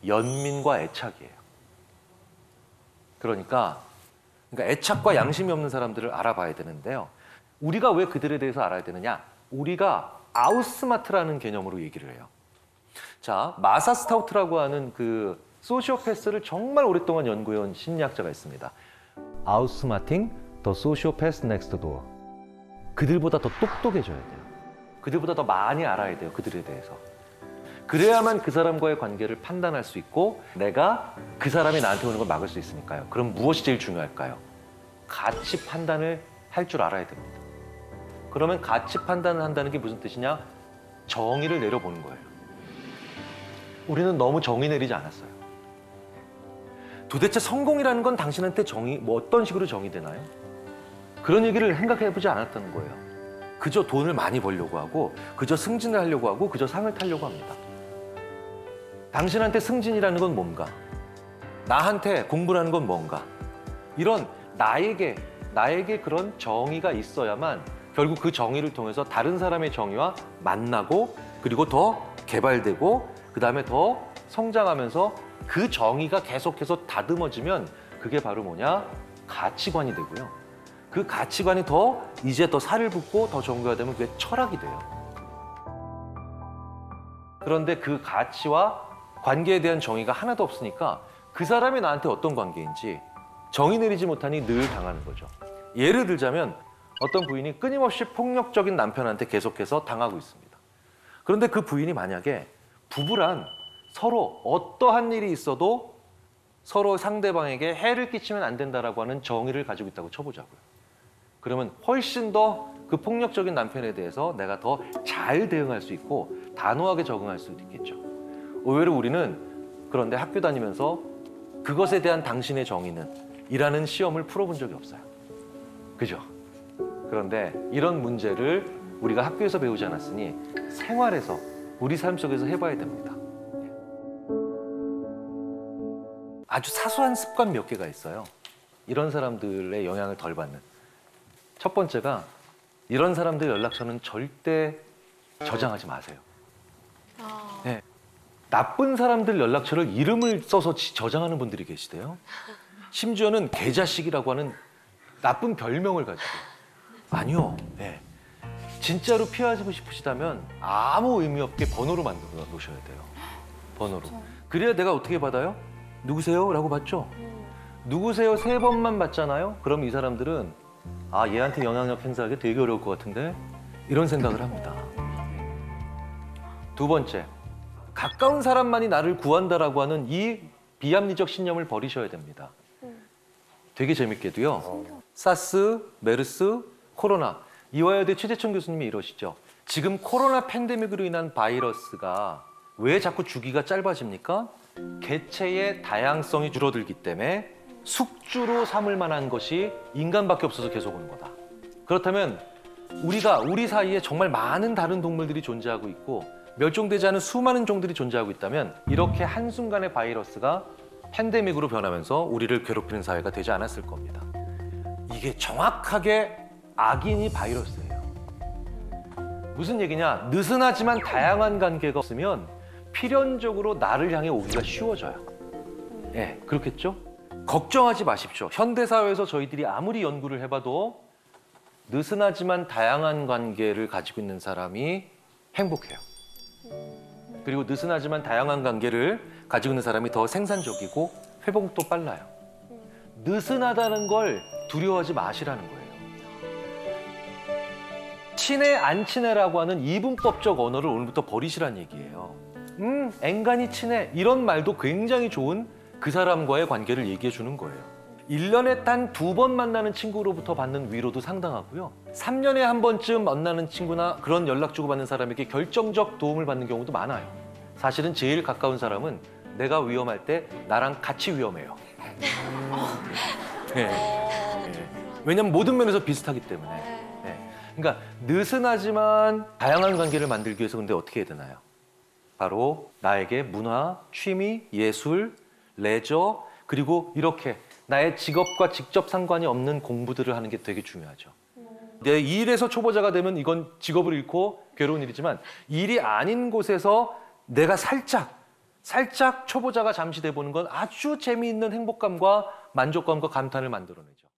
연민과 애착이에요. 그러니까 애착과 양심이 없는 사람들을 알아봐야 되는데요. 우리가 왜 그들에 대해서 알아야 되느냐? 우리가 아우스마트라는 개념으로 얘기를 해요. 자, 마사 스타우트라고 하는 그 소시오패스를 정말 오랫동안 연구해온 심리학자가 있습니다. 아우스마팅 더 소시오패스 넥스트 도어. 그들보다 더 똑똑해져야 돼요. 그들보다 더 많이 알아야 돼요. 그들에 대해서. 그래야만 그 사람과의 관계를 판단할 수 있고 내가 그 사람이 나한테 오는 걸 막을 수 있으니까요. 그럼 무엇이 제일 중요할까요? 가치 판단을 할 줄 알아야 됩니다. 그러면 가치 판단을 한다는 게 무슨 뜻이냐? 정의를 내려보는 거예요. 우리는 너무 정의 내리지 않았어요. 도대체 성공이라는 건 당신한테 어떤 식으로 정의되나요? 그런 얘기를 생각해보지 않았다는 거예요. 그저 돈을 많이 벌려고 하고 그저 승진을 하려고 하고 그저 상을 타려고 합니다. 당신한테 승진이라는 건 뭔가? 나한테 공부라는 건 뭔가? 이런 나에게 그런 정의가 있어야만 결국 그 정의를 통해서 다른 사람의 정의와 만나고 그리고 더 개발되고 그다음에 더 성장하면서 그 정의가 계속해서 다듬어지면 그게 바로 뭐냐? 가치관이 되고요. 그 가치관이 이제 더 살을 붓고 더 정교화되면 그게 철학이 돼요. 그런데 그 가치와 관계에 대한 정의가 하나도 없으니까 그 사람이 나한테 어떤 관계인지 정의 내리지 못하니 늘 당하는 거죠. 예를 들자면 어떤 부인이 끊임없이 폭력적인 남편한테 계속해서 당하고 있습니다. 그런데 그 부인이 만약에 부부란 서로 어떠한 일이 있어도 서로 상대방에게 해를 끼치면 안 된다라고 하는 정의를 가지고 있다고 쳐보자고요. 그러면 훨씬 더 그 폭력적인 남편에 대해서 내가 더 잘 대응할 수 있고 단호하게 적응할 수도 있겠죠. 의외로 우리는 그런데 학교 다니면서 그것에 대한 당신의 정의는? 이라는 시험을 풀어본 적이 없어요. 그죠? 그런데 이런 문제를 우리가 학교에서 배우지 않았으니 생활에서, 우리 삶 속에서 해봐야 됩니다. 아주 사소한 습관 몇 개가 있어요. 이런 사람들의 영향을 덜 받는. 첫 번째가, 이런 사람들 연락처는 절대 저장하지 마세요. 네. 나쁜 사람들 연락처를 이름을 써서 저장하는 분들이 계시대요. 심지어는 개자식이라고 하는 나쁜 별명을 가지고. 아니요. 네. 진짜로 피하고 싶으시다면 아무 의미 없게 번호로 만들어 놓으셔야 돼요. 번호로. 그래야 내가 어떻게 받아요? 누구세요? 라고 받죠. 누구세요? 3번만 받잖아요. 그럼 이 사람들은 아, 얘한테 영향력 행사하기 되게 어려울 것 같은데, 이런 생각을 합니다. 두 번째, 가까운 사람만이 나를 구한다라고 하는 이 비합리적 신념을 버리셔야 됩니다. 되게 재밌게도요. 사스, 메르스, 코로나. 이화여대 최재천 교수님이 이러시죠. 지금 코로나 팬데믹으로 인한 바이러스가 왜 자꾸 주기가 짧아집니까? 개체의 다양성이 줄어들기 때문에 숙주로 삼을 만한 것이 인간밖에 없어서 계속 오는 거다. 그렇다면 우리 사이에 정말 많은 다른 동물들이 존재하고 있고 멸종되지 않은 수많은 종들이 존재하고 있다면 이렇게 한순간에 바이러스가 팬데믹으로 변하면서 우리를 괴롭히는 사회가 되지 않았을 겁니다. 이게 정확하게 악인이 바이러스예요. 무슨 얘기냐? 느슨하지만 다양한 관계가 없으면 필연적으로 나를 향해 오기가 쉬워져요. 예, 그렇겠죠? 걱정하지 마십시오. 현대사회에서 저희들이 아무리 연구를 해봐도 느슨하지만 다양한 관계를 가지고 있는 사람이 행복해요. 그리고 느슨하지만 다양한 관계를 가지고 있는 사람이 더 생산적이고 회복도 빨라요. 느슨하다는 걸 두려워하지 마시라는 거예요. 친해 안 친해라고 하는 이분법적 언어를 오늘부터 버리시란 얘기예요. 앵간히 친해, 이런 말도 굉장히 좋은 그 사람과의 관계를 얘기해 주는 거예요. 1년에 단 2번 만나는 친구로부터 받는 위로도 상당하고요. 3년에 한 번쯤 만나는 친구나 그런 연락 주고받는 사람에게 결정적 도움을 받는 경우도 많아요. 사실은 제일 가까운 사람은 내가 위험할 때 나랑 같이 위험해요. 네. 네. 왜냐면 모든 면에서 비슷하기 때문에. 네. 그러니까 느슨하지만 다양한 관계를 만들기 위해서 근데 어떻게 해야 되나요? 바로 나에게 문화, 취미, 예술, 레저, 그리고 이렇게 나의 직업과 직접 상관이 없는 공부들을 하는 게 되게 중요하죠. 내 일에서 초보자가 되면 이건 직업을 잃고 괴로운 일이지만 일이 아닌 곳에서 내가 살짝 초보자가 잠시 돼보는 건 아주 재미있는 행복감과 만족감과 감탄을 만들어내죠.